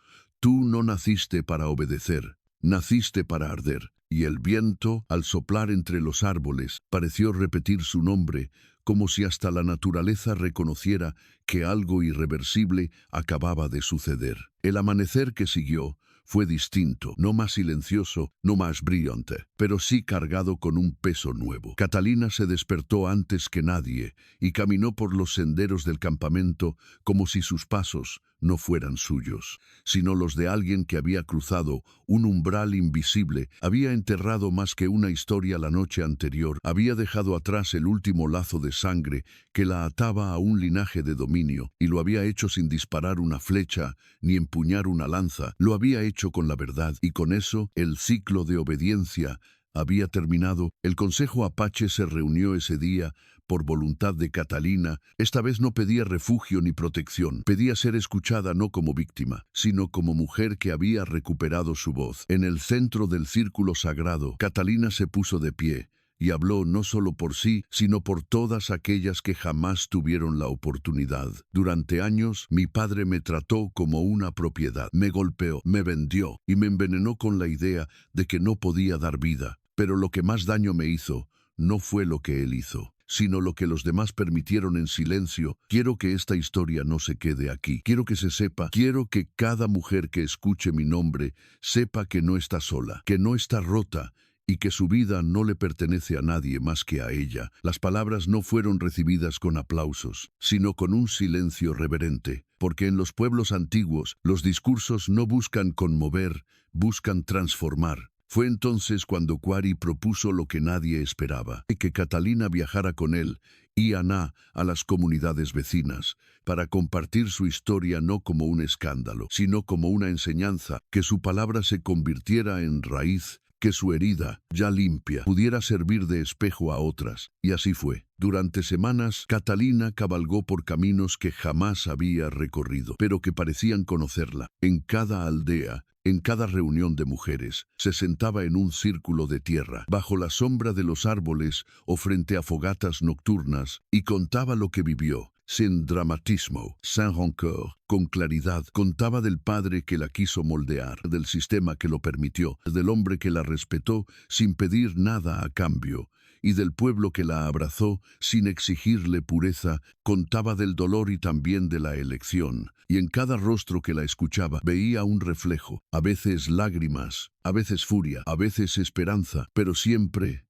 tú no naciste para obedecer, naciste para arder. Y el viento, al soplar entre los árboles, pareció repetir su nombre, como si hasta la naturaleza reconociera que algo irreversible acababa de suceder. El amanecer que siguió fue distinto, no más silencioso, no más brillante, pero sí cargado con un peso nuevo. Catalina se despertó antes que nadie y caminó por los senderos del campamento como si sus pasos no fueran suyos, sino los de alguien que había cruzado un umbral invisible, había enterrado más que una historia la noche anterior, había dejado atrás el último lazo de sangre que la ataba a un linaje de dominio, y lo había hecho sin disparar una flecha ni empuñar una lanza, lo había hecho con la verdad, y con eso el ciclo de obediencia había terminado. El Consejo Apache se reunió ese día por voluntad de Catalina. Esta vez no pedía refugio ni protección. Pedía ser escuchada no como víctima, sino como mujer que había recuperado su voz. En el centro del círculo sagrado, Catalina se puso de pie y habló no solo por sí, sino por todas aquellas que jamás tuvieron la oportunidad. Durante años, mi padre me trató como una propiedad. Me golpeó, me vendió y me envenenó con la idea de que no podía dar vida. Pero lo que más daño me hizo no fue lo que él hizo, sino lo que los demás permitieron en silencio. Quiero que esta historia no se quede aquí. Quiero que se sepa, quiero que cada mujer que escuche mi nombre sepa que no está sola, que no está rota, y que su vida no le pertenece a nadie más que a ella. Las palabras no fueron recibidas con aplausos, sino con un silencio reverente, porque en los pueblos antiguos los discursos no buscan conmover, buscan transformar. Fue entonces cuando Quarry propuso lo que nadie esperaba, que Catalina viajara con él y Ana a las comunidades vecinas, para compartir su historia no como un escándalo, sino como una enseñanza, que su palabra se convirtiera en raíz, que su herida, ya limpia, pudiera servir de espejo a otras. Y así fue. Durante semanas, Catalina cabalgó por caminos que jamás había recorrido, pero que parecían conocerla. En cada aldea, en cada reunión de mujeres, se sentaba en un círculo de tierra, bajo la sombra de los árboles o frente a fogatas nocturnas, y contaba lo que vivió. Sin dramatismo, sin rancor, con claridad, contaba del padre que la quiso moldear, del sistema que lo permitió, del hombre que la respetó sin pedir nada a cambio, y del pueblo que la abrazó sin exigirle pureza. Contaba del dolor y también de la elección, y en cada rostro que la escuchaba veía un reflejo, a veces lágrimas, a veces furia, a veces esperanza, pero siempre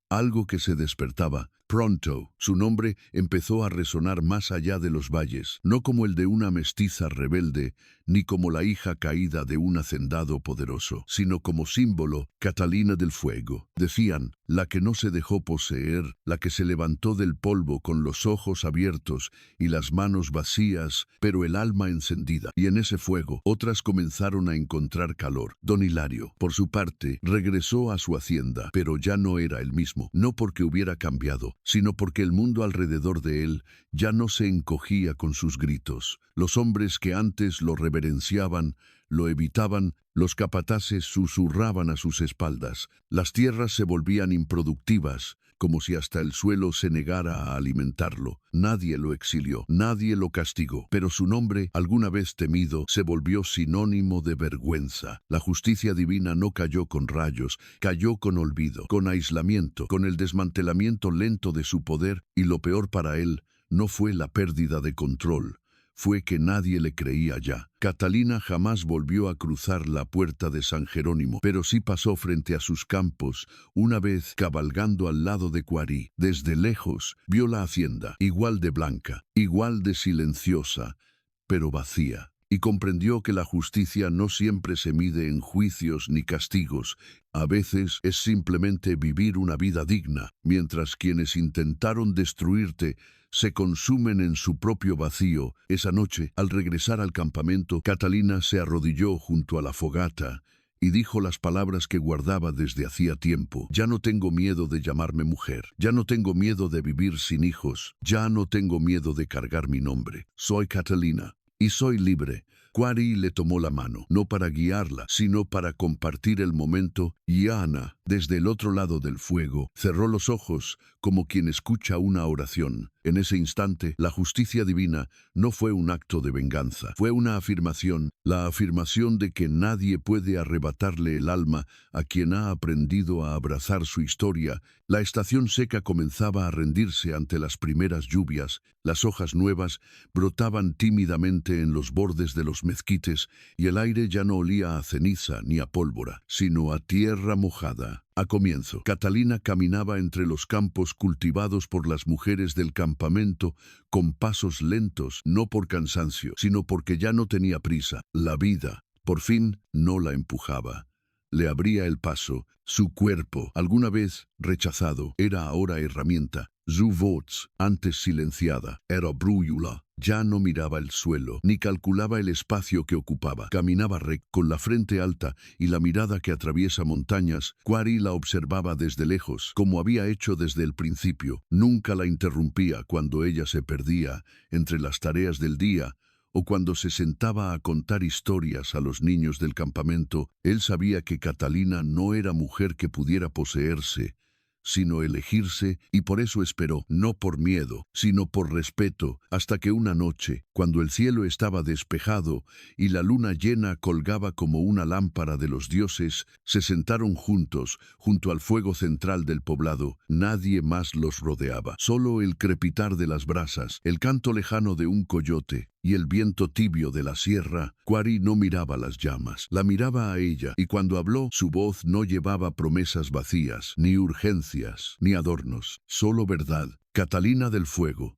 algo que se despertaba. Pronto, su nombre empezó a resonar más allá de los valles, no como el de una mestiza rebelde, ni como la hija caída de un hacendado poderoso, sino como símbolo, Catalina del Fuego. Decían, la que no se dejó poseer, la que se levantó del polvo con los ojos abiertos y las manos vacías, pero el alma encendida. Y en ese fuego, otras comenzaron a encontrar calor. Don Hilario, por su parte, regresó a su hacienda, pero ya no era el mismo, no porque hubiera cambiado, sino porque el mundo alrededor de él ya no se encogía con sus gritos. Los hombres que antes lo reverenciaban, lo evitaban, los capataces susurraban a sus espaldas. Las tierras se volvían improductivas, como si hasta el suelo se negara a alimentarlo. Nadie lo exilió, nadie lo castigó, pero su nombre, alguna vez temido, se volvió sinónimo de vergüenza. La justicia divina no cayó con rayos, cayó con olvido, con aislamiento, con el desmantelamiento lento de su poder, y lo peor para él no fue la pérdida de control, fue que nadie le creía ya. Catalina jamás volvió a cruzar la puerta de San Jerónimo, pero sí pasó frente a sus campos, una vez cabalgando al lado de Quarry. Desde lejos vio la hacienda, igual de blanca, igual de silenciosa, pero vacía, y comprendió que la justicia no siempre se mide en juicios ni castigos. A veces es simplemente vivir una vida digna, mientras quienes intentaron destruirte se consumen en su propio vacío. Esa noche, al regresar al campamento, Catalina se arrodilló junto a la fogata y dijo las palabras que guardaba desde hacía tiempo. Ya no tengo miedo de llamarme mujer, ya no tengo miedo de vivir sin hijos, ya no tengo miedo de cargar mi nombre. Soy Catalina y soy libre. Quarry le tomó la mano, no para guiarla, sino para compartir el momento, y Ana, desde el otro lado del fuego, cerró los ojos como quien escucha una oración. En ese instante, la justicia divina no fue un acto de venganza, fue una afirmación, la afirmación de que nadie puede arrebatarle el alma a quien ha aprendido a abrazar su historia. La estación seca comenzaba a rendirse ante las primeras lluvias, las hojas nuevas brotaban tímidamente en los bordes de los mezquites y el aire ya no olía a ceniza ni a pólvora, sino a tierra mojada. A comienzo, Catalina caminaba entre los campos cultivados por las mujeres del campamento con pasos lentos, no por cansancio, sino porque ya no tenía prisa. La vida, por fin, no la empujaba. Le abría el paso. Su cuerpo, alguna vez rechazado, era ahora herramienta. Su voz, antes silenciada, era brújula. Ya no miraba el suelo, ni calculaba el espacio que ocupaba. Caminaba recto, con la frente alta y la mirada que atraviesa montañas. Quarry la observaba desde lejos, como había hecho desde el principio. Nunca la interrumpía cuando ella se perdía entre las tareas del día, o cuando se sentaba a contar historias a los niños del campamento. Él sabía que Catalina no era mujer que pudiera poseerse, sino elegirse, y por eso esperó, no por miedo, sino por respeto, hasta que una noche, cuando el cielo estaba despejado y la luna llena colgaba como una lámpara de los dioses, se sentaron juntos, junto al fuego central del poblado. Nadie más los rodeaba, solo el crepitar de las brasas, el canto lejano de un coyote y el viento tibio de la sierra. Quarry no miraba las llamas, la miraba a ella, y cuando habló, su voz no llevaba promesas vacías, ni urgencias, ni adornos, solo verdad. Catalina del Fuego,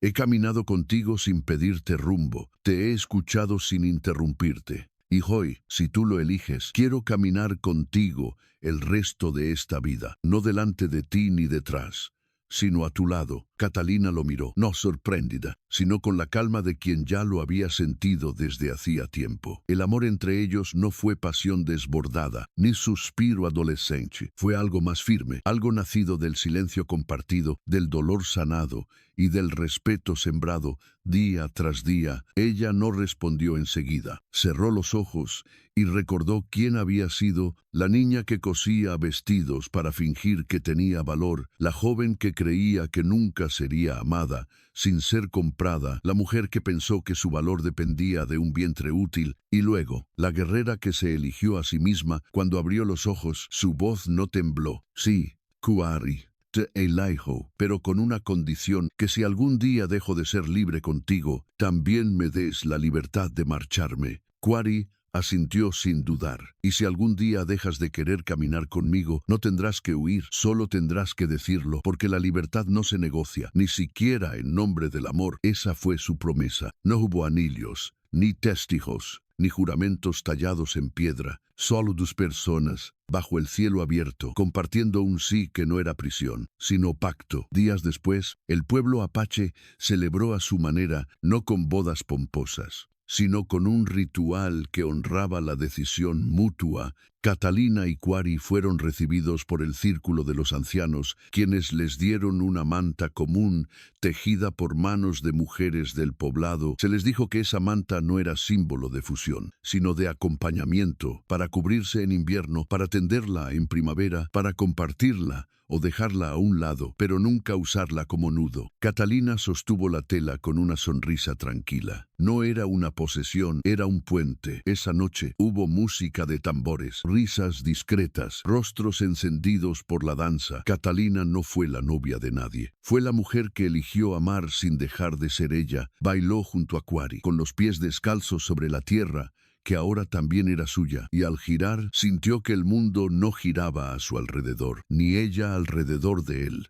he caminado contigo sin pedirte rumbo, te he escuchado sin interrumpirte. Y hoy, si tú lo eliges, quiero caminar contigo el resto de esta vida, no delante de ti ni detrás, sino a tu lado. Catalina lo miró, no sorprendida, sino con la calma de quien ya lo había sentido desde hacía tiempo. El amor entre ellos no fue pasión desbordada, ni suspiro adolescente. Fue algo más firme, algo nacido del silencio compartido, del dolor sanado y del respeto sembrado día tras día. Ella no respondió enseguida. Cerró los ojos y recordó quién había sido, la niña que cosía vestidos para fingir que tenía valor, la joven que creía que nunca sería amada, sin ser comprada, la mujer que pensó que su valor dependía de un vientre útil, y luego, la guerrera que se eligió a sí misma. Cuando abrió los ojos, su voz no tembló. Sí, Quarry, te elijo, pero con una condición, que si algún día dejo de ser libre contigo, también me des la libertad de marcharme. Quarry asintió sin dudar. Y si algún día dejas de querer caminar conmigo, no tendrás que huir, solo tendrás que decirlo, porque la libertad no se negocia, ni siquiera en nombre del amor. Esa fue su promesa. No hubo anillos, ni testigos, ni juramentos tallados en piedra, solo dos personas, bajo el cielo abierto, compartiendo un sí que no era prisión, sino pacto. Días después, el pueblo apache celebró a su manera, no con bodas pomposas, sino con un ritual que honraba la decisión mutua. Catalina y Quarry fueron recibidos por el círculo de los ancianos, quienes les dieron una manta común, tejida por manos de mujeres del poblado. Se les dijo que esa manta no era símbolo de fusión, sino de acompañamiento, para cubrirse en invierno, para tenderla en primavera, para compartirla o dejarla a un lado, pero nunca usarla como nudo. Catalina sostuvo la tela con una sonrisa tranquila. No era una posesión, era un puente. Esa noche hubo música de tambores, risas discretas, rostros encendidos por la danza. Catalina no fue la novia de nadie. Fue la mujer que eligió amar sin dejar de ser ella. Bailó junto a Quarry, con los pies descalzos sobre la tierra, que ahora también era suya, y al girar sintió que el mundo no giraba a su alrededor, ni ella alrededor de él,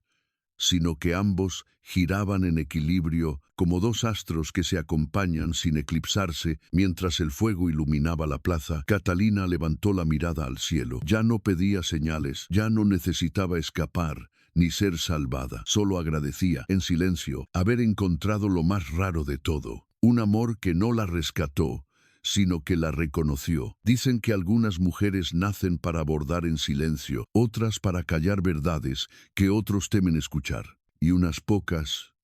sino que ambos giraban en equilibrio como dos astros que se acompañan sin eclipsarse. Mientras el fuego iluminaba la plaza, Catalina levantó la mirada al cielo. Ya no pedía señales, ya no necesitaba escapar ni ser salvada, solo agradecía, en silencio, haber encontrado lo más raro de todo, un amor que no la rescató, sino que la reconoció. Dicen que algunas mujeres nacen para abordar en silencio, otras para callar verdades que otros temen escuchar, y unas pocas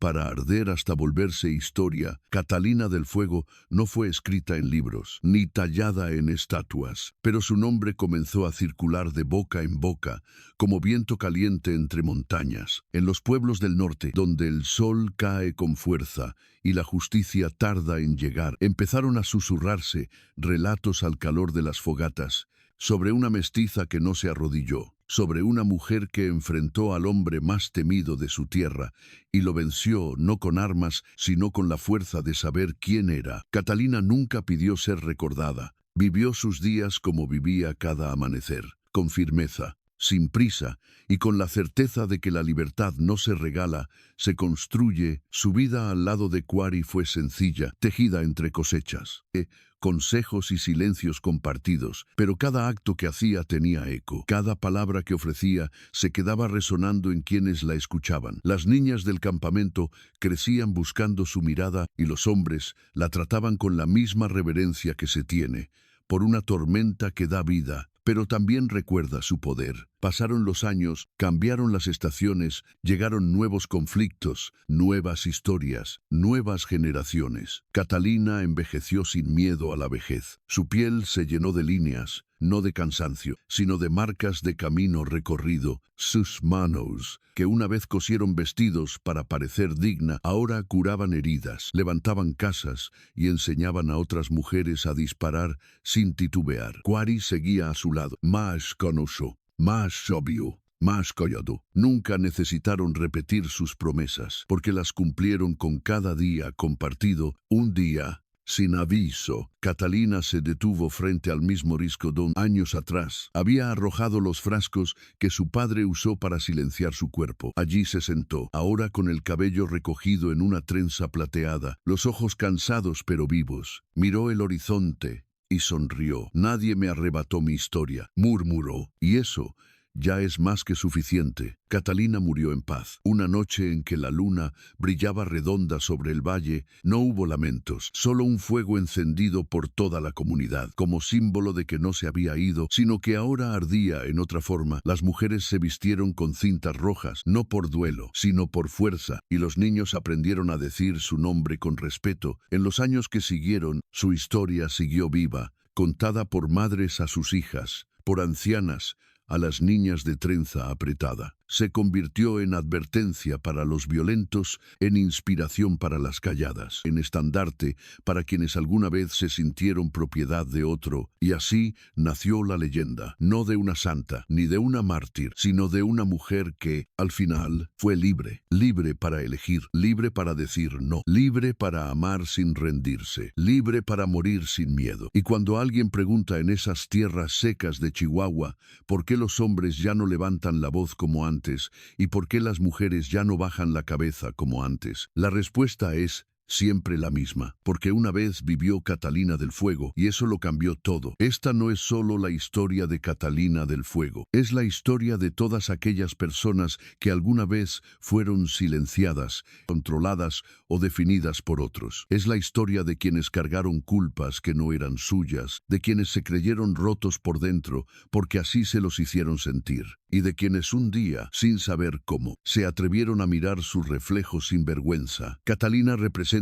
para arder hasta volverse historia. Catalina del Fuego no fue escrita en libros, ni tallada en estatuas, pero su nombre comenzó a circular de boca en boca, como viento caliente entre montañas. En los pueblos del norte, donde el sol cae con fuerza y la justicia tarda en llegar, empezaron a susurrarse relatos al calor de las fogatas, sobre una mestiza que no se arrodilló, sobre una mujer que enfrentó al hombre más temido de su tierra y lo venció no con armas, sino con la fuerza de saber quién era. Catalina nunca pidió ser recordada. Vivió sus días como vivía cada amanecer, con firmeza, sin prisa, y con la certeza de que la libertad no se regala, se construye. Su vida al lado de Quarry fue sencilla, tejida entre cosechas, consejos y silencios compartidos, pero cada acto que hacía tenía eco. Cada palabra que ofrecía se quedaba resonando en quienes la escuchaban. Las niñas del campamento crecían buscando su mirada y los hombres la trataban con la misma reverencia que se tiene por una tormenta que da vida, pero también recuerda su poder. Pasaron los años, cambiaron las estaciones, llegaron nuevos conflictos, nuevas historias, nuevas generaciones. Catalina envejeció sin miedo a la vejez. Su piel se llenó de líneas, no de cansancio, sino de marcas de camino recorrido. Sus manos, que una vez cosieron vestidos para parecer digna, ahora curaban heridas, levantaban casas y enseñaban a otras mujeres a disparar sin titubear. Quarry seguía a su lado, más canoso, más sabio, más callado. Nunca necesitaron repetir sus promesas, porque las cumplieron con cada día compartido. Un día, sin aviso, Catalina se detuvo frente al mismo risco donde años atrás había arrojado los frascos que su padre usó para silenciar su cuerpo. Allí se sentó, ahora con el cabello recogido en una trenza plateada, los ojos cansados pero vivos. Miró el horizonte y sonrió. Nadie me arrebató mi historia, murmuró, y eso ya es más que suficiente. Catalina murió en paz. Una noche en que la luna brillaba redonda sobre el valle, no hubo lamentos, solo un fuego encendido por toda la comunidad, como símbolo de que no se había ido, sino que ahora ardía en otra forma. Las mujeres se vistieron con cintas rojas, no por duelo, sino por fuerza, y los niños aprendieron a decir su nombre con respeto. En los años que siguieron, su historia siguió viva, contada por madres a sus hijas, por ancianas a las niñas de trenza apretada. Se convirtió en advertencia para los violentos, en inspiración para las calladas, en estandarte para quienes alguna vez se sintieron propiedad de otro, y así nació la leyenda, no de una santa, ni de una mártir, sino de una mujer que, al final, fue libre, libre para elegir, libre para decir no, libre para amar sin rendirse, libre para morir sin miedo. Y cuando alguien pregunta en esas tierras secas de Chihuahua, ¿por qué los hombres ya no levantan la voz como antes? ¿Y por qué las mujeres ya no bajan la cabeza como antes? La respuesta es siempre la misma, porque una vez vivió Catalina del Fuego y eso lo cambió todo. Esta no es solo la historia de Catalina del Fuego, es la historia de todas aquellas personas que alguna vez fueron silenciadas, controladas o definidas por otros. Es la historia de quienes cargaron culpas que no eran suyas, de quienes se creyeron rotos por dentro porque así se los hicieron sentir, y de quienes un día, sin saber cómo, se atrevieron a mirar su reflejo sin vergüenza. Catalina representa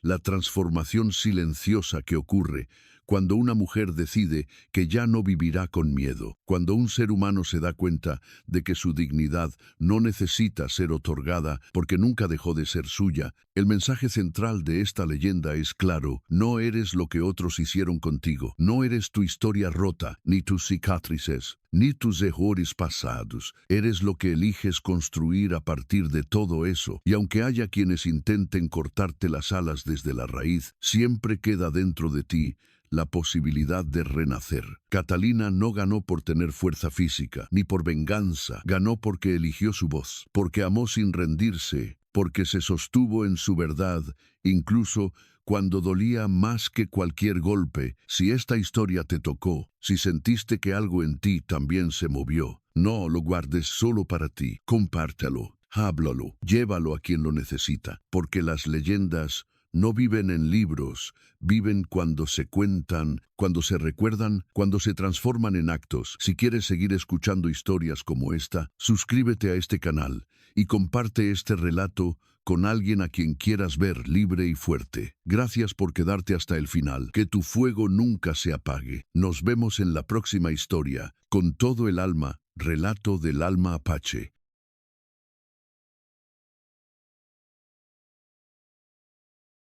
la transformación silenciosa que ocurre cuando una mujer decide que ya no vivirá con miedo, cuando un ser humano se da cuenta de que su dignidad no necesita ser otorgada porque nunca dejó de ser suya. El mensaje central de esta leyenda es claro: no eres lo que otros hicieron contigo, no eres tu historia rota, ni tus cicatrices, ni tus errores pasados. Eres lo que eliges construir a partir de todo eso, y aunque haya quienes intenten cortarte las alas desde la raíz, siempre queda dentro de ti la posibilidad de renacer. Catalina no ganó por tener fuerza física, ni por venganza. Ganó porque eligió su voz, porque amó sin rendirse, porque se sostuvo en su verdad, incluso cuando dolía más que cualquier golpe. Si esta historia te tocó, si sentiste que algo en ti también se movió, no lo guardes solo para ti. Compártelo, háblalo, llévalo a quien lo necesita, porque las leyendas no viven en libros, viven cuando se cuentan, cuando se recuerdan, cuando se transforman en actos. Si quieres seguir escuchando historias como esta, suscríbete a este canal y comparte este relato con alguien a quien quieras ver libre y fuerte. Gracias por quedarte hasta el final. Que tu fuego nunca se apague. Nos vemos en la próxima historia. Con todo el alma, relato del alma apache.